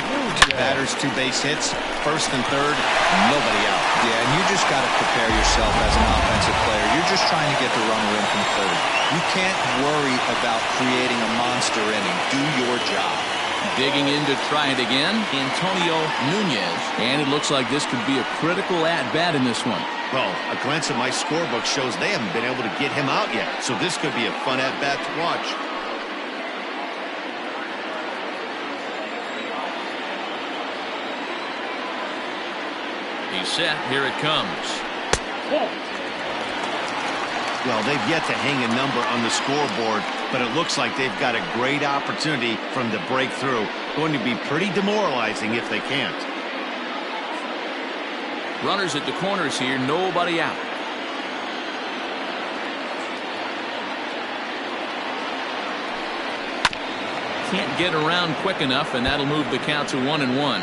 2 batters, 2 base hits, first and third, nobody out. Yeah, and you just got to prepare yourself as an offensive player. You're just trying to get the runner in from third. You can't worry about creating a monster inning. Do your job. Digging in to try it again, Antonio Nunez. And it looks like this could be a critical at-bat in this one. Well, a glance at my scorebook shows they haven't been able to get him out yet, so this could be a fun at-bat to watch. He's set. Here it comes. Well, they've yet to hang a number on the scoreboard, but it looks like they've got a great opportunity from the breakthrough. Going to be pretty demoralizing if they can't. Runners at the corners here, nobody out. Can't get around quick enough, and that'll move the count to 1-1.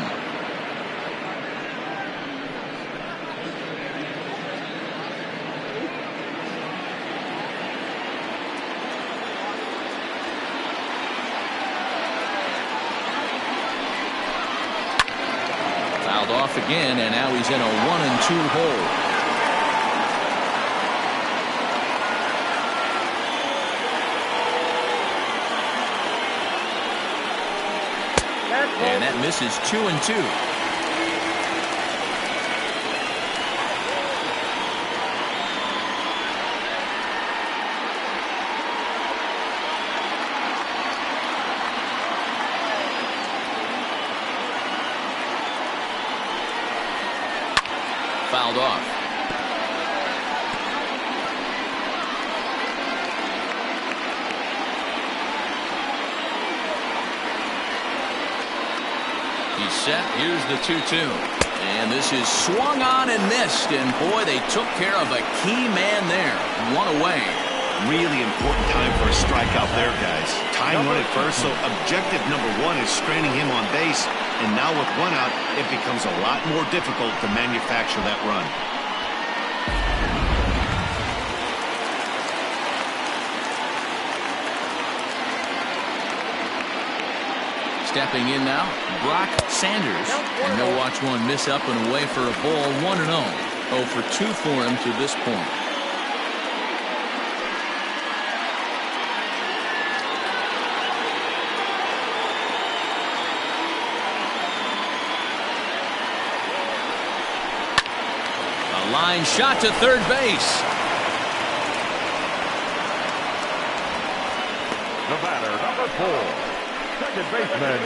Fouled off again, and now he's in a 1-2 hole. And that misses 2-2. Fouled off. He's set. Here's the 2-2. And this is swung on and missed. And boy, they took care of a key man there. One away. Really important time for a strikeout there, guys. Tying run at first, so objective number one is straining him on base. And now with one out, it becomes a lot more difficult to manufacture that run. Stepping in now, Brock Sanders. And he'll watch one miss up and away for a ball, 1-0. 0 for 2 for him to this point. A line shot to third base. The batter, number 4. Second baseman,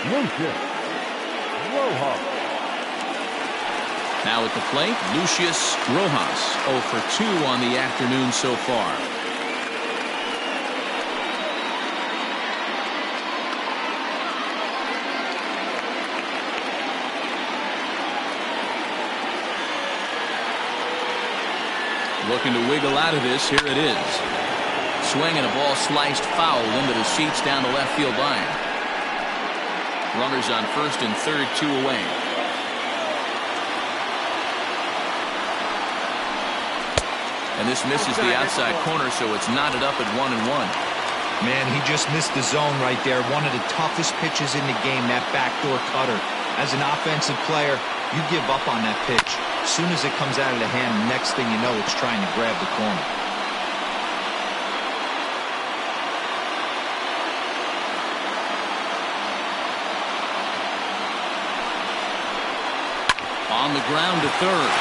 Lucius Rojas. Now at the plate, Lucius Rojas. 0 for 2 on the afternoon so far. Looking to wiggle out of this. Here it is. Swing and a ball sliced foul into the seats down the left field line. Runners on first and third, 2 away. And this misses the outside corner, so it's knotted up at 1-1. Man, he just missed the zone right there. One of the toughest pitches in the game, that backdoor cutter. As an offensive player, you give up on that pitch. As soon as it comes out of the hand, the next thing you know, it's trying to grab the corner. On the ground to third.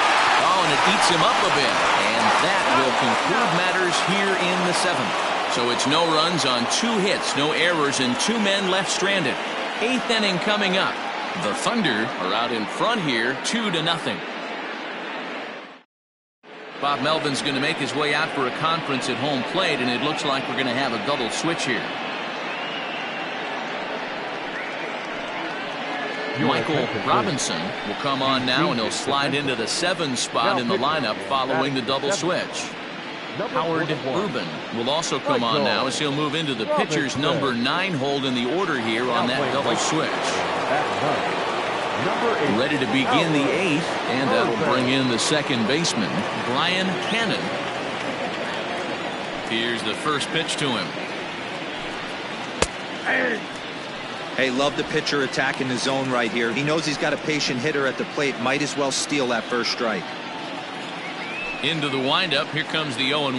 Oh, and it eats him up a bit. And that will conclude matters here in the 7th. So it's no runs on 2 hits, no errors, and 2 men left stranded. 8th inning coming up. The Thunder are out in front here, 2-0. Bob Melvin's going to make his way out for a conference at home plate, and it looks like we're going to have a double switch here. Michael Robinson will come on now, and he'll slide into the 7 spot in the lineup following the double switch. Howard Rubin will also come on now as he'll move into the pitcher's number 9 hold in the order here on that double switch. Ready to begin the 8th, and that'll bring in the second baseman, Brian Cannon. Here's the first pitch to him. Hey, love the pitcher attacking the zone right here. He knows he's got a patient hitter at the plate. Might as well steal that first strike. Into the windup. Here comes the 0-1.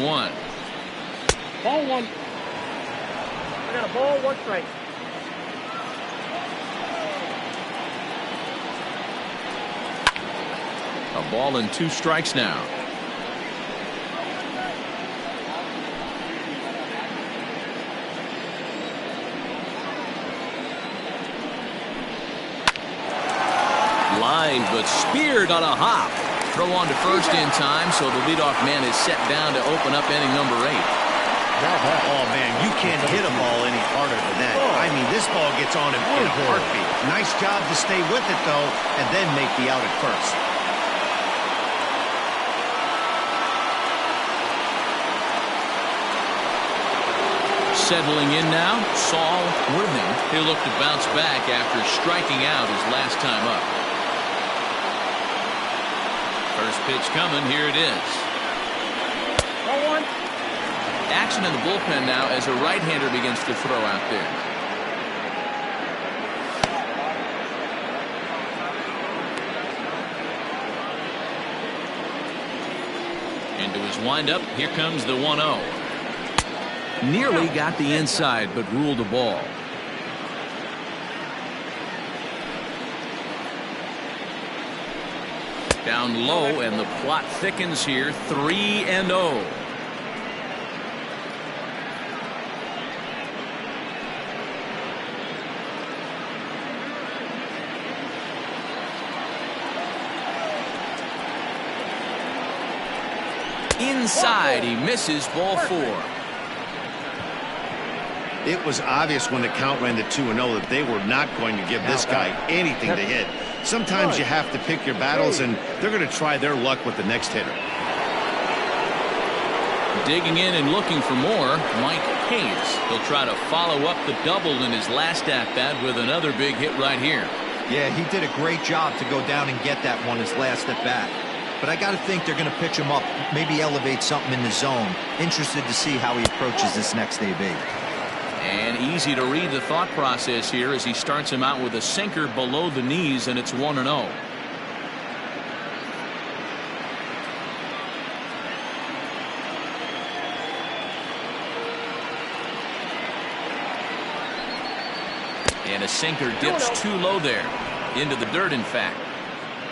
Ball 1. I got a ball, 1 strike. A ball and 2 strikes now. lined, but speared on a hop. Throw on to first in time, so the leadoff man is set down to open up inning number 8. Oh, man, you can't hit a ball any harder than that. I mean, this ball gets on him in a heartbeat. Nice job to stay with it, though, and then make the out at first. Settling in now, Saul Worthing. He'll look to bounce back after striking out his last time up. First pitch coming. Here it is. 0-1. Action in the bullpen now as a right-hander begins to throw out there. Into his windup. Here comes the 1-0. Nearly got the inside, but ruled a ball. Down low, and the plot thickens here. 3-0. Inside, he misses. Ball 4. It was obvious when the count ran to 2-0 that they were not going to give this guy anything to hit. Sometimes you have to pick your battles, and they're going to try their luck with the next hitter. Digging in and looking for more, Mike Hayes. He'll try to follow up the double in his last at-bat with another big hit right here. Yeah, he did a great job to go down and get that one his last at-bat. But I got to think they're going to pitch him up, maybe elevate something in the zone. Interested to see how he approaches this next AB. And easy to read the thought process here as he starts him out with a sinker below the knees, and it's 1-0. And a sinker dips too low there. Into the dirt, in fact.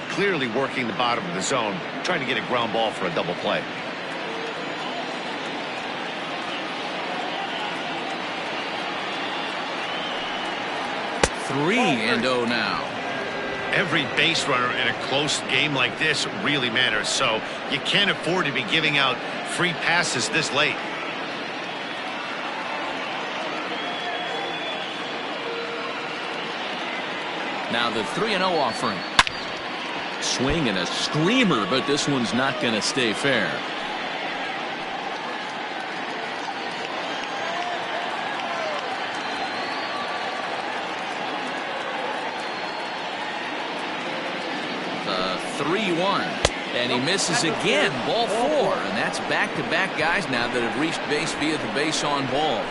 Clearly working the bottom of the zone, trying to get a ground ball for a double play. Three and 0 now. Every base runner in a close game like this really matters, so you can't afford to be giving out free passes this late. Now the 3-0 offering. Swing and a screamer, but this one's not going to stay fair. The 3-1, and he misses again. Ball 4, and that's back-to-back guys now that have reached base via the base on ball.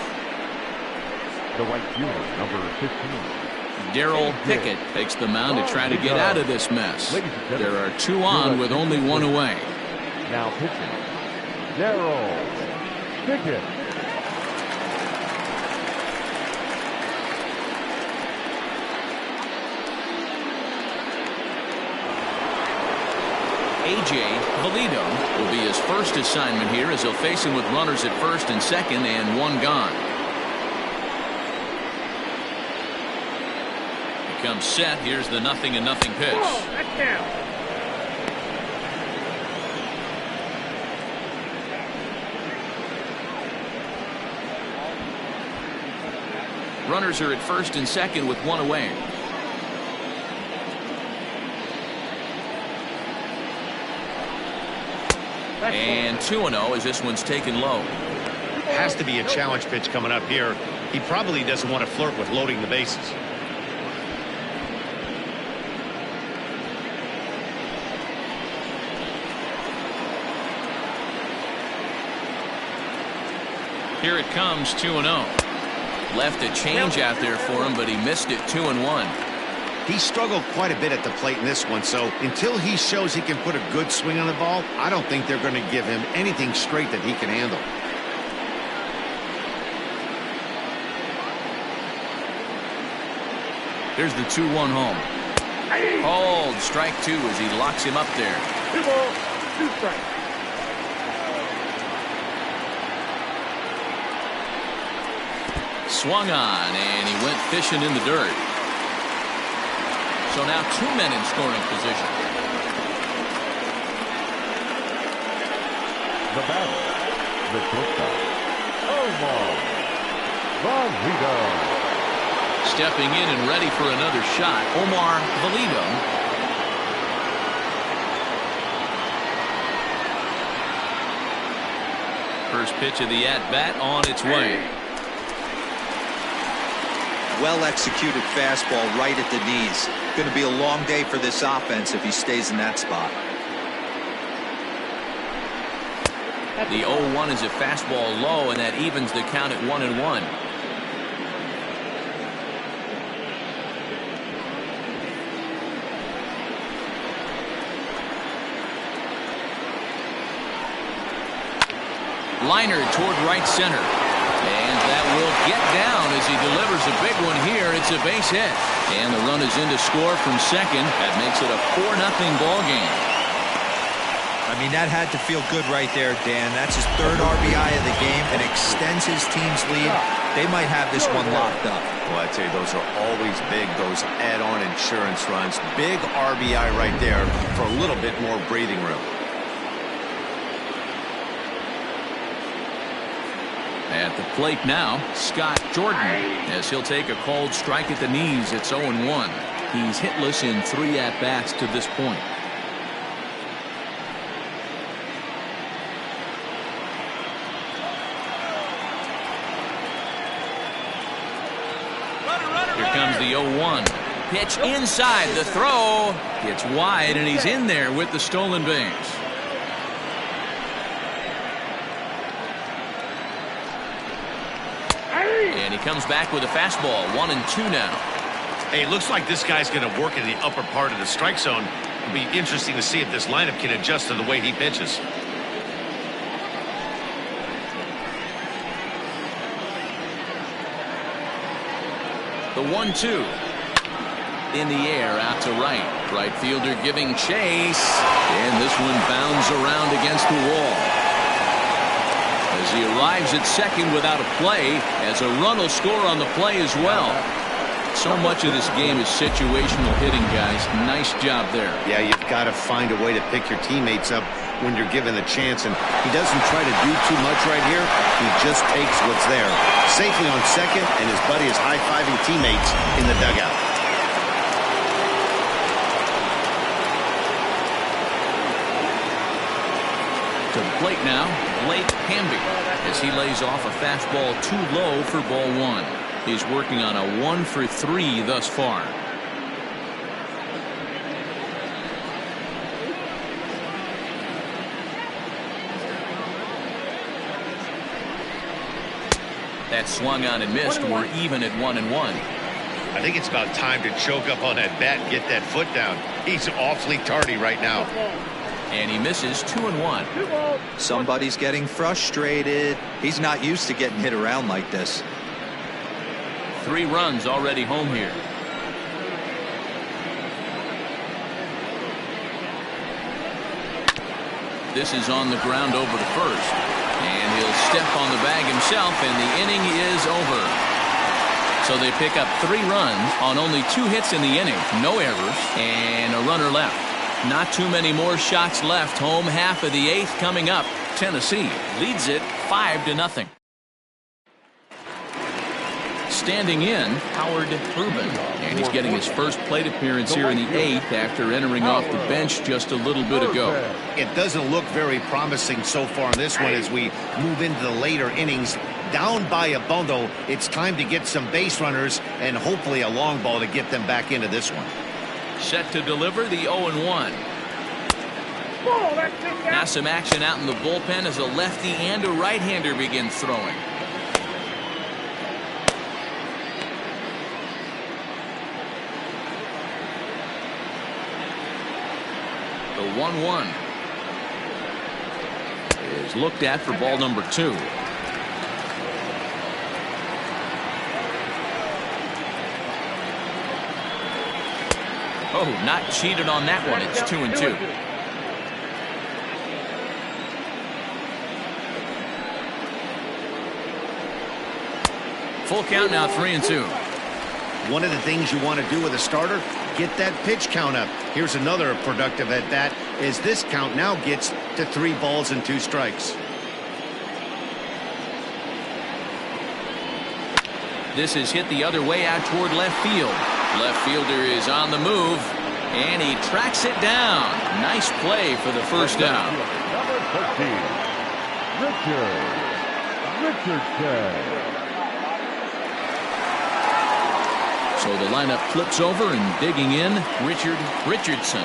The right fielder, number 15. Darrell Pickett takes the mound to try to get out of this mess. There are 2 on with only 1 away. Now pitching, Darrell Pickett. A.J. Valido will be his first assignment here as he'll face him with runners at first and second and 1 gone. Comes set. Here's the 0-0 pitch. Whoa, that's down. Runners are at first and second with 1 away. And 2-0 as this one's taken low. Has to be a challenge pitch coming up here. He probably doesn't want to flirt with loading the bases. Here it comes, 2-0. Left a change out there for him, but he missed it. 2-1. He struggled quite a bit at the plate in this one, so until he shows he can put a good swing on the ball, I don't think they're going to give him anything straight that he can handle. Here's the 2-1 home. Called strike 2 as he locks him up there. 2 balls, 2 strikes. Swung on, and he went fishing in the dirt. So now 2 men in scoring position. The batter, the shortstop, Omar Valido. Stepping in and ready for another shot, Omar Valido. First pitch of the at-bat on its way. Well-executed fastball right at the knees. Going to be a long day for this offense if he stays in that spot. The 0-1 is a fastball low, and that evens the count at 1-1. Liner toward right center. And that will get down as he delivers a big one here. It's a base hit. And the run is in to score from second. That makes it a 4-0 ball game. I mean, that had to feel good right there, Dan. That's his third RBI of the game and extends his team's lead. They might have this one locked up. Well, I tell you, those are always big, those add-on insurance runs. Big RBI right there for a little bit more breathing room. At the plate now, Scott Jordan, as he'll take a cold strike at the knees. It's 0-1. He's hitless in 3 at-bats to this point. Here comes the 0-1. Pitch inside, the throw. It's wide, and he's in there with the stolen base. And he comes back with a fastball. 1-2 now. Hey, it looks like this guy's going to work in the upper part of the strike zone. It'll be interesting to see if this lineup can adjust to the way he pitches. The 1-2. In the air, out to right. Right fielder giving chase. And this one bounds around against the wall. As he arrives at second without a play, as a run will score on the play as well. So much of this game is situational hitting, guys. Nice job there. Yeah, you've got to find a way to pick your teammates up when you're given the chance, and he doesn't try to do too much right here. He just takes what's there. Safely on second, and his buddy is high-fiving teammates in the dugout. To the plate now, Blake Hamby, as he lays off a fastball too low for ball 1. He's working on a 1-for-3 thus far. That swung on and missed. We're even at 1-1. I think it's about time to choke up on that bat and get that foot down. He's awfully tardy right now. And he misses 2-1. Somebody's getting frustrated. He's not used to getting hit around like this. 3 runs already home here. This is on the ground over to first. And he'll step on the bag himself, and the inning is over. So they pick up 3 runs on only 2 hits in the inning. No errors, and a runner left. Not too many more shots left. Home half of the 8th coming up. Tennessee leads it 5-0. Standing in, Howard Urban. And he's getting his first plate appearance here in the 8th after entering off the bench just a little bit ago. It doesn't look very promising so far in this one as we move into the later innings. Down by a bundle, it's time to get some base runners and hopefully a long ball to get them back into this one. Set to deliver the 0-1. Now some action out in the bullpen as a lefty and a right-hander begin throwing. The 1-1 is looked at for ball number 2. Oh, not cheated on that one. It's 2-2. Full count now, 3-2. One of the things you want to do with a starter, get that pitch count up. Here's another productive at bat as this count now gets to 3 balls and 2 strikes. This is hit the other way out toward left field. Left fielder is on the move, and he tracks it down. Nice play for the first down. Number 13, Richardson. So the lineup flips over and digging in, Richardson.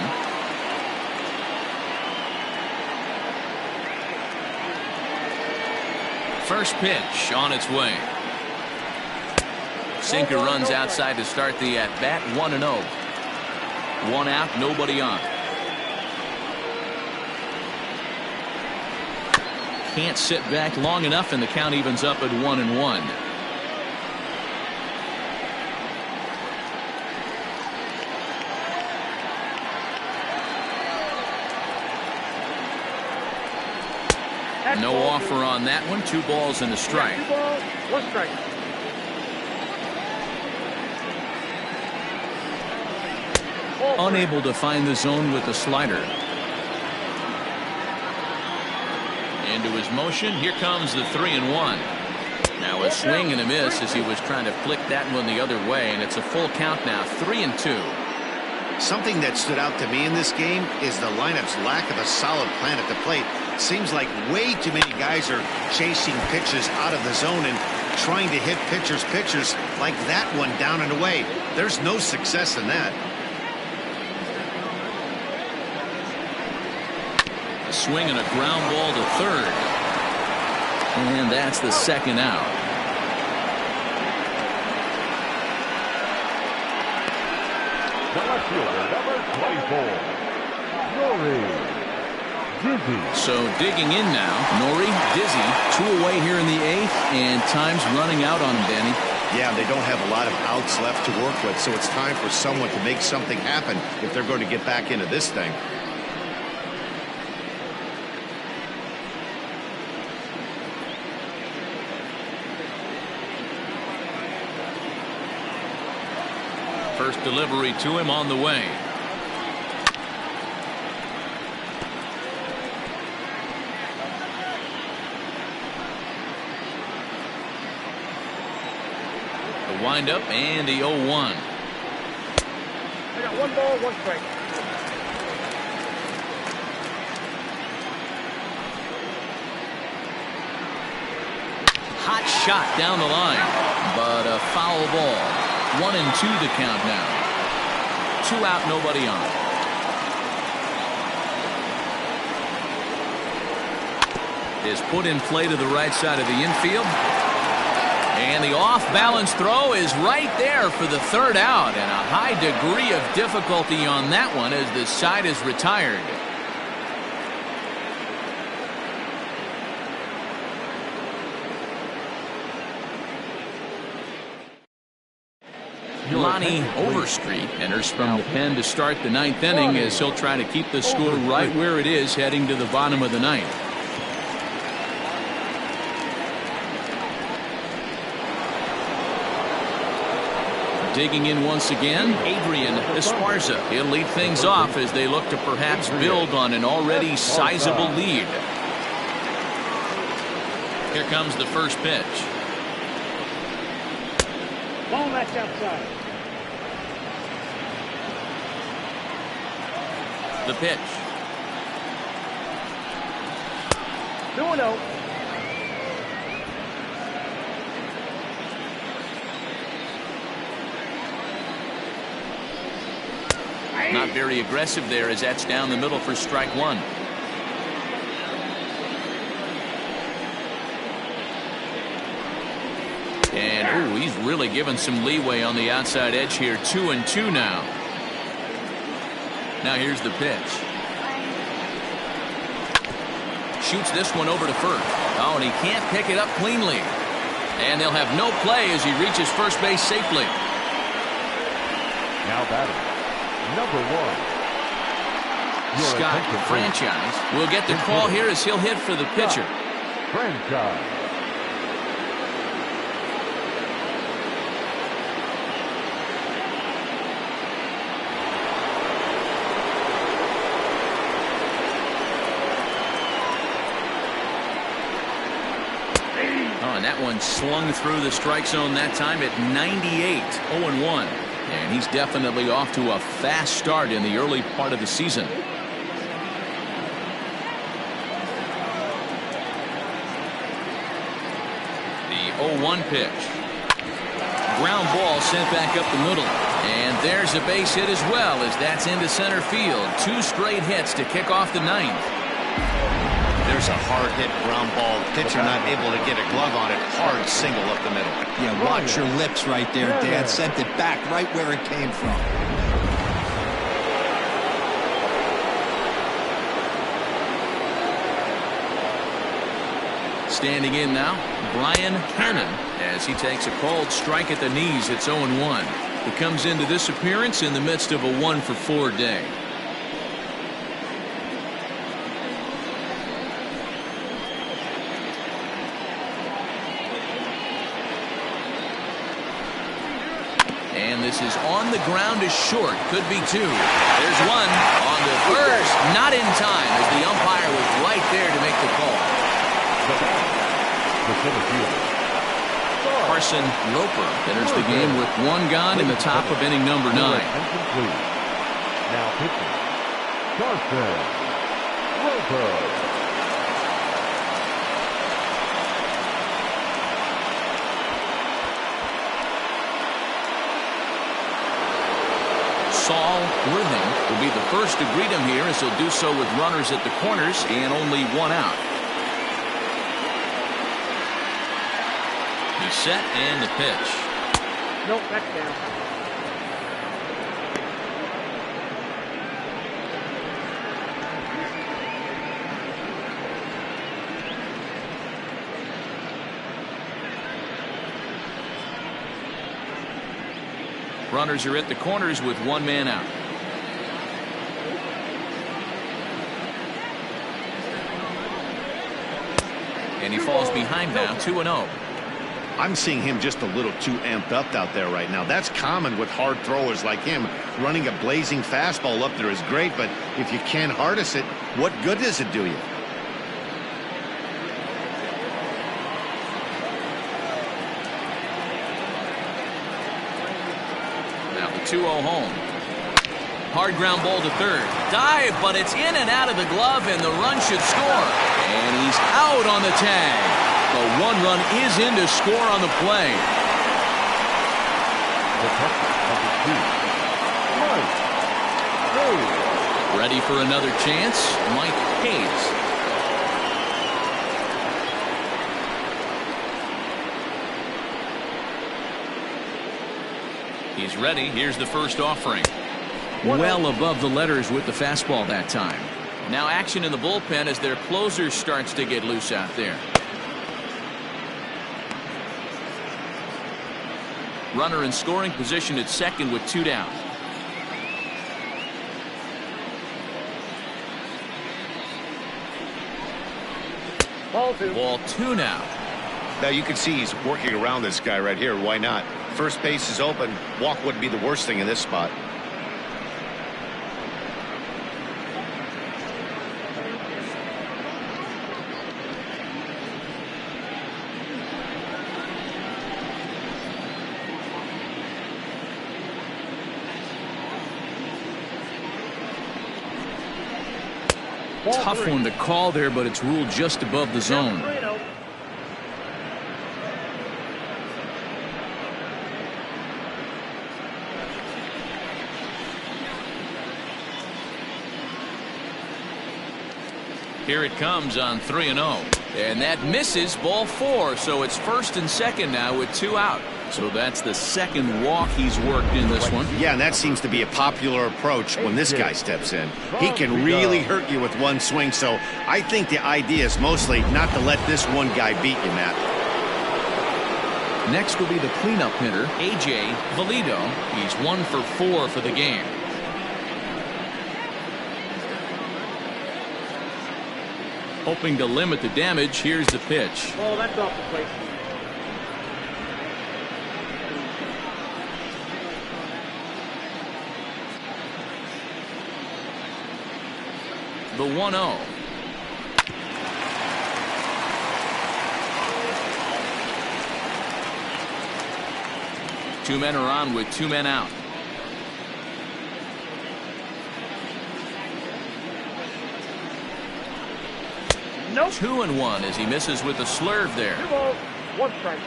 First pitch on its way. Sinker runs outside to start the at-bat, 1-0. 1 out, nobody on. Can't sit back long enough, and the count evens up at 1-1. No offer on that one. 2 balls and a strike. 2 balls, 1 strike. Unable to find the zone with the slider. Into his motion. Here comes the 3-1. Now a swing and a miss as he was trying to flick that one the other way, and it's a full count now, 3-2. Something that stood out to me in this game is the lineup's lack of a solid plan at the plate. Seems like way too many guys are chasing pitches out of the zone and trying to hit pitchers like that one down and away. There's no success in that. A swing and a ground ball to third. And that's the second out. The left fielder, number 24, Nori Dizzy. So digging in now, Nori Dizzy, 2 away here in the 8th, and time's running out on him, Danny. Yeah, they don't have a lot of outs left to work with, so it's time for someone to make something happen if they're going to get back into this thing. First delivery to him on the way. The windup and the 0-1. I got 1 ball, 1 strike. Hot shot down the line, but a foul ball. 1-2 the count now. 2 out, nobody on. Is put in play to the right side of the infield. And the off-balance throw is right there for the 3rd out, and a high degree of difficulty on that one as the side is retired. Lonnie Overstreet enters from the pen to start the 9th inning as he'll try to keep the score right where it is heading to the bottom of the 9th. Digging in once again, Adrian Esparza. He'll lead things off as they look to perhaps build on an already sizable lead. Here comes the first pitch. Ball match outside. The pitch. 2-0. Not very aggressive there as that's down the middle for strike 1. And ooh, he's really given some leeway on the outside edge here. 2-2 now. Now here's the pitch. Shoots this one over to first. Oh, and he can't pick it up cleanly. And they'll have no play as he reaches first base safely. Now batting, number 1. Scott Franchise will get the call here as he'll hit for the pitcher. Franchise. And that one slung through the strike zone that time at 98, 0-1. And he's definitely off to a fast start in the early part of the season. The 0-1 pitch. Ground ball sent back up the middle. And there's a base hit as well, as that's into center field. 2 straight hits to kick off the 9th. There's a hard hit ground ball. Pitcher not able to get a glove on it. Hard single up the middle. Yeah, watch your lips right there, Dan. Sent it back right where it came from. Standing in now, Brian Hannon, as he takes a called strike at the knees. It's 0-1. He comes into this appearance in the midst of a 1-for-4 day. And this is on the ground is short. Could be 2. There's one on the first. Not in time, as the umpire was right there to make the call. Carson Roper enters the game with 1 gone in the top of inning number 9. Now pitching, Carson Roper. Saul Worthing will be the first to greet him here, as he'll do so with runners at the corners and only 1 out. He's set and the pitch. Nope, back down. Runners are at the corners with 1 man out. And he falls behind now, 2-0. I'm seeing him just a little too amped up out there right now. That's common with hard throwers like him. Running a blazing fastball up there is great, but if you can't harness it, what good does it do you? Now the 2-0 home. Hard ground ball to third. Dive, but it's in and out of the glove, and the run should score. And he's out on the tag. The 1 run is in to score on the play. Ready for another chance, Mike Hayes. He's ready. Here's the first offering. Well above the letters with the fastball that time. Now action in the bullpen as their closer starts to get loose out there. Runner in scoring position at second with 2 down. Ball 2. Ball 2 now. Now you can see he's working around this guy right here. Why not? First base is open. Walk wouldn't be the worst thing in this spot. Tough one to call there, but it's ruled just above the zone. Here it comes on 3-0. And that misses, ball 4. So it's first and second now with 2 out. So that's the second walk he's worked in this one. Yeah, and that seems to be a popular approach when this guy steps in. He can really hurt you with 1 swing, so I think the idea is mostly not to let this one guy beat you, Matt. Next will be the cleanup hitter, A.J. Valido. He's 1 for 4 for the game. Hoping to limit the damage, here's the pitch. Oh, that's off the plate. The 1-0. Two men are on with two men out. Nope. 2-1 as he misses with a slurve there. 2 balls, 1 strike.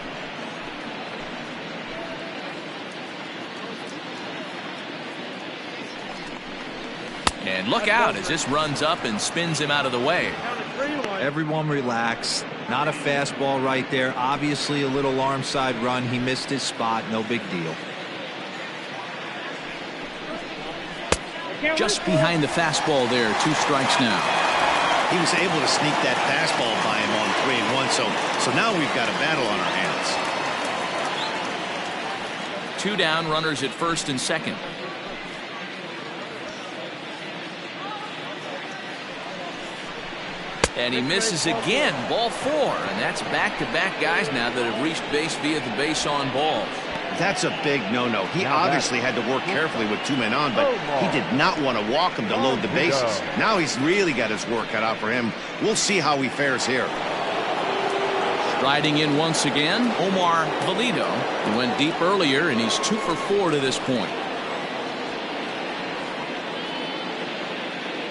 And look out as this runs up and spins him out of the way. Everyone relax. Not a fastball right there. Obviously a little arm side run. He missed his spot. No big deal. Just behind the fastball there. 2 strikes now. He was able to sneak that fastball by him on 3-1. So now we've got a battle on our hands. 2 down, runners at first and second. And he misses again. Ball 4. And that's back-to-back guys now that have reached base via the base on balls. That's a big no-no. He obviously had to work carefully with 2 men on, but he did not want to walk him to load the bases. Now he's really got his work cut out for him. We'll see how he fares here. Striding in once again, Omar Valido. He went deep earlier, and he's 2 for 4 to this point.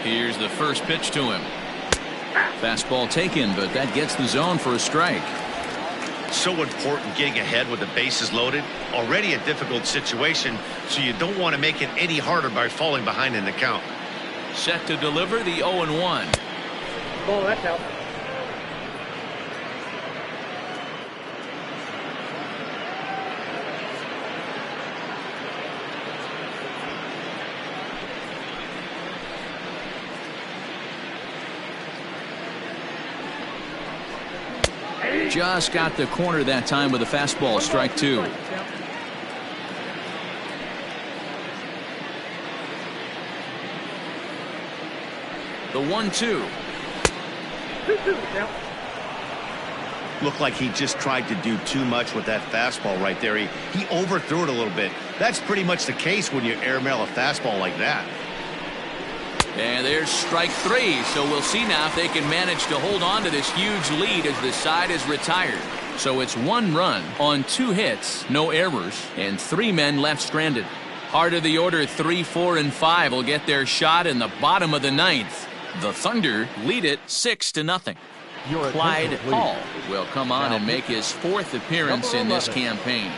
Here's the first pitch to him. Fastball taken, but that gets the zone for a strike. So important getting ahead with the bases loaded. Already a difficult situation, so you don't want to make it any harder by falling behind in the count. Set to deliver the 0-1. Ball, that's out. Just got the corner that time with a fastball. Strike 2. The 1-2. 2-2 now. Looked like he just tried to do too much with that fastball right there. He overthrew it a little bit. That's pretty much the case when you airmail a fastball like that. And there's strike 3. So we'll see now if they can manage to hold on to this huge lead as the side is retired. So it's 1 run on 2 hits, no errors, and 3 men left stranded. Heart of the order 3, 4, and 5 will get their shot in the bottom of the 9th. The Thunder lead it 6-0. Clyde Hall will come on and make his 4th appearance in this campaign.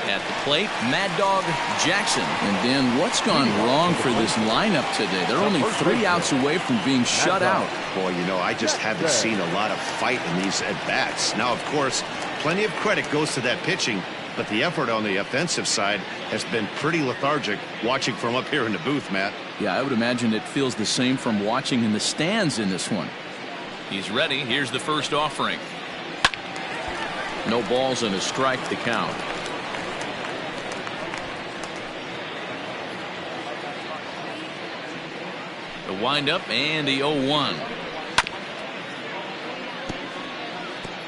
At the plate, Mad Dog Jackson. And then what's gone wrong for this lineup today? They're only 3 outs away from being shut out. Boy, you know, I just haven't seen a lot of fight in these at-bats. Now, of course, plenty of credit goes to that pitching, but the effort on the offensive side has been pretty lethargic watching from up here in the booth, Matt. Yeah, I would imagine it feels the same from watching in the stands in this one. He's ready. Here's the first offering. No balls and a strike to count. The windup and the 0-1.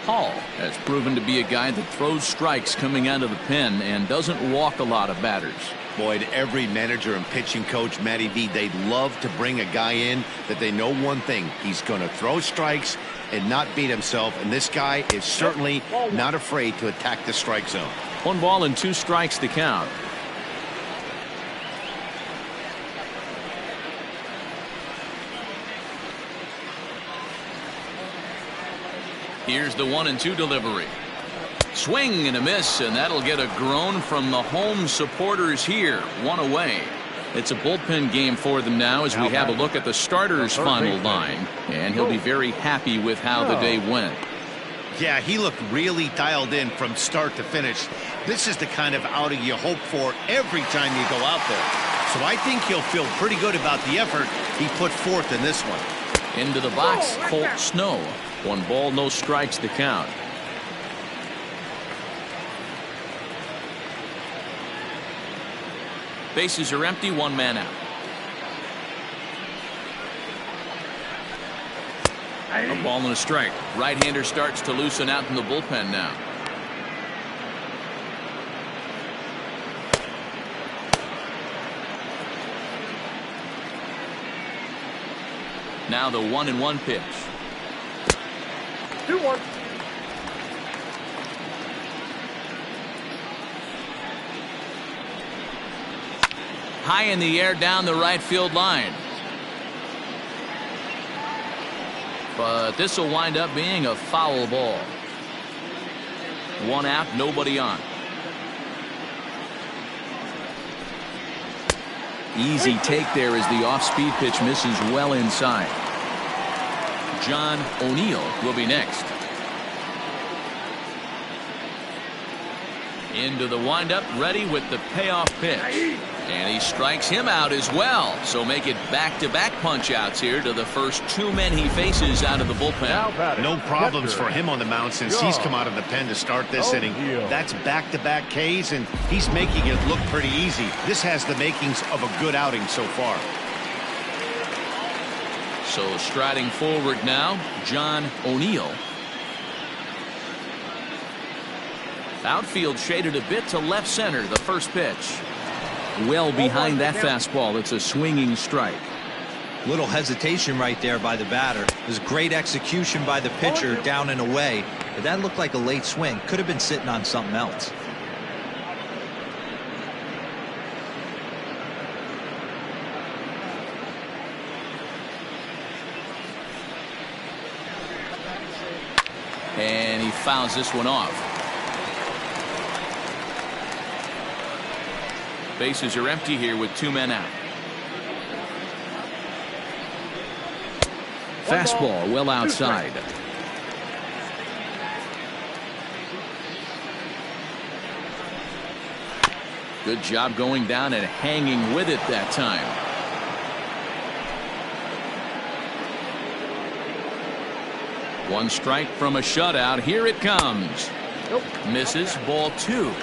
Hall has proven to be a guy that throws strikes coming out of the pen and doesn't walk a lot of batters. Boy, every manager and pitching coach, Matty V, they'd love to bring a guy in that they know one thing. He's going to throw strikes and not beat himself, and this guy is certainly not afraid to attack the strike zone. 1 ball and 2 strikes to count. Here's the 1-2 delivery. Swing and a miss, and that'll get a groan from the home supporters here. 1 away. It's a bullpen game for them now as we have a look at the starters' final line. And he'll be very happy with how the day went. Yeah, he looked really dialed in from start to finish. This is the kind of outing you hope for every time you go out there. So I think he'll feel pretty good about the effort he put forth in this one. Into the box, Colt Snow. 1 ball, no strikes to count. Bases are empty, 1 man out. A ball and a strike. Right-hander starts to loosen out in the bullpen now. Now the 1-1 pitch. 2-1. High in the air down the right field line. But this will wind up being a foul ball. 1 out, nobody on. Easy take there as the off-speed pitch misses well inside. John O'Neill will be next. Into the windup, ready with the payoff pitch. And he strikes him out as well. So make it back-to-back punch-outs here to the first 2 men he faces out of the bullpen. No problems for him on the mound since he's come out of the pen to start this inning. That's back-to-back Ks, and he's making it look pretty easy. This has the makings of a good outing so far. So striding forward now, John O'Neill. Outfield shaded a bit to left center, the first pitch. Well behind that fastball. It's a swinging strike. Little hesitation right there by the batter. It was great execution by the pitcher down and away. But that looked like a late swing. Could have been sitting on something else. And he fouls this one off. Bases are empty here with 2 men out. Fastball well outside. Good job going down and hanging with it that time. One strike from a shutout. Here it comes. Misses. Ball 2.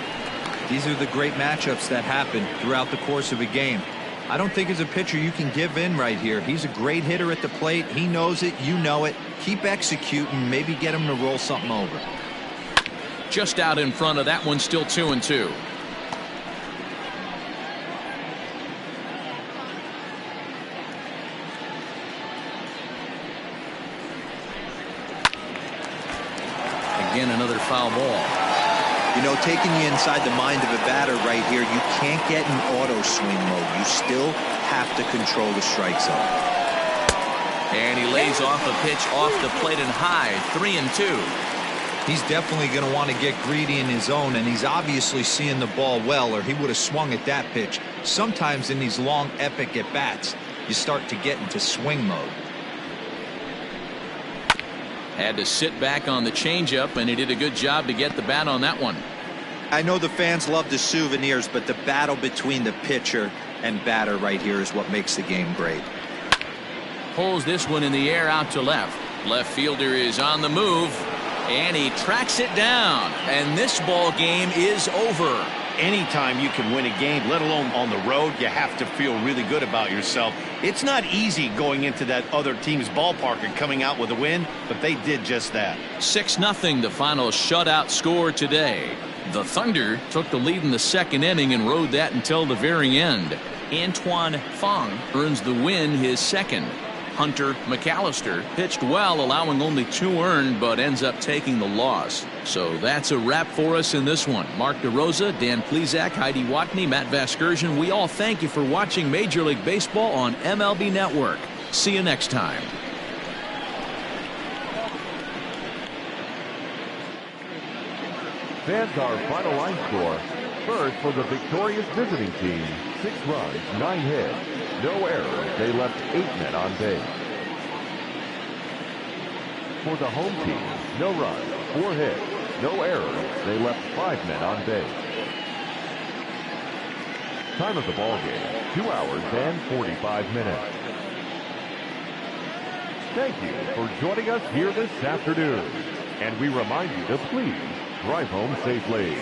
These are the great matchups that happen throughout the course of a game. I don't think as a pitcher you can give in right here. He's a great hitter at the plate. He knows it. You know it. Keep executing. Maybe get him to roll something over. Just out in front of that one. Still 2-2. Again, another foul ball. You know, taking you inside the mind of a batter right here, you can't get in auto swing mode. You still have to control the strike zone. And he lays off a pitch off the plate and high. 3-2. He's definitely going to want to get greedy in his zone, and he's obviously seeing the ball well, or he would have swung at that pitch. Sometimes in these long, epic at-bats, you start to get into swing mode. Had to sit back on the changeup, and he did a good job to get the bat on that one. I know the fans love the souvenirs, but the battle between the pitcher and batter right here is what makes the game great. Pulls this one in the air out to left. Left fielder is on the move, and he tracks it down. And this ball game is over. Anytime you can win a game, let alone on the road, you have to feel really good about yourself. It's not easy going into that other team's ballpark and coming out with a win, but they did just that. 6-0 the final shutout score today. The Thunder took the lead in the second inning and rode that until the very end. Antoine Fong earns the win, his second. Hunter McAllister pitched well, allowing only 2 earned, but ends up taking the loss. So that's a wrap for us in this one. Mark DeRosa, Dan Plesac, Heidi Watney, Matt Vasgersian, we all thank you for watching Major League Baseball on MLB Network. See you next time. Fans, our final line score. First for the victorious visiting team, 6 runs, 9 hits, no errors. They left 8 men on base. For the home team, no runs, 4 hits, no errors. They left 5 men on base. Time of the ball game, 2 hours and 45 minutes. Thank you for joining us here this afternoon. And we remind you to please drive home safely.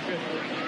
Good.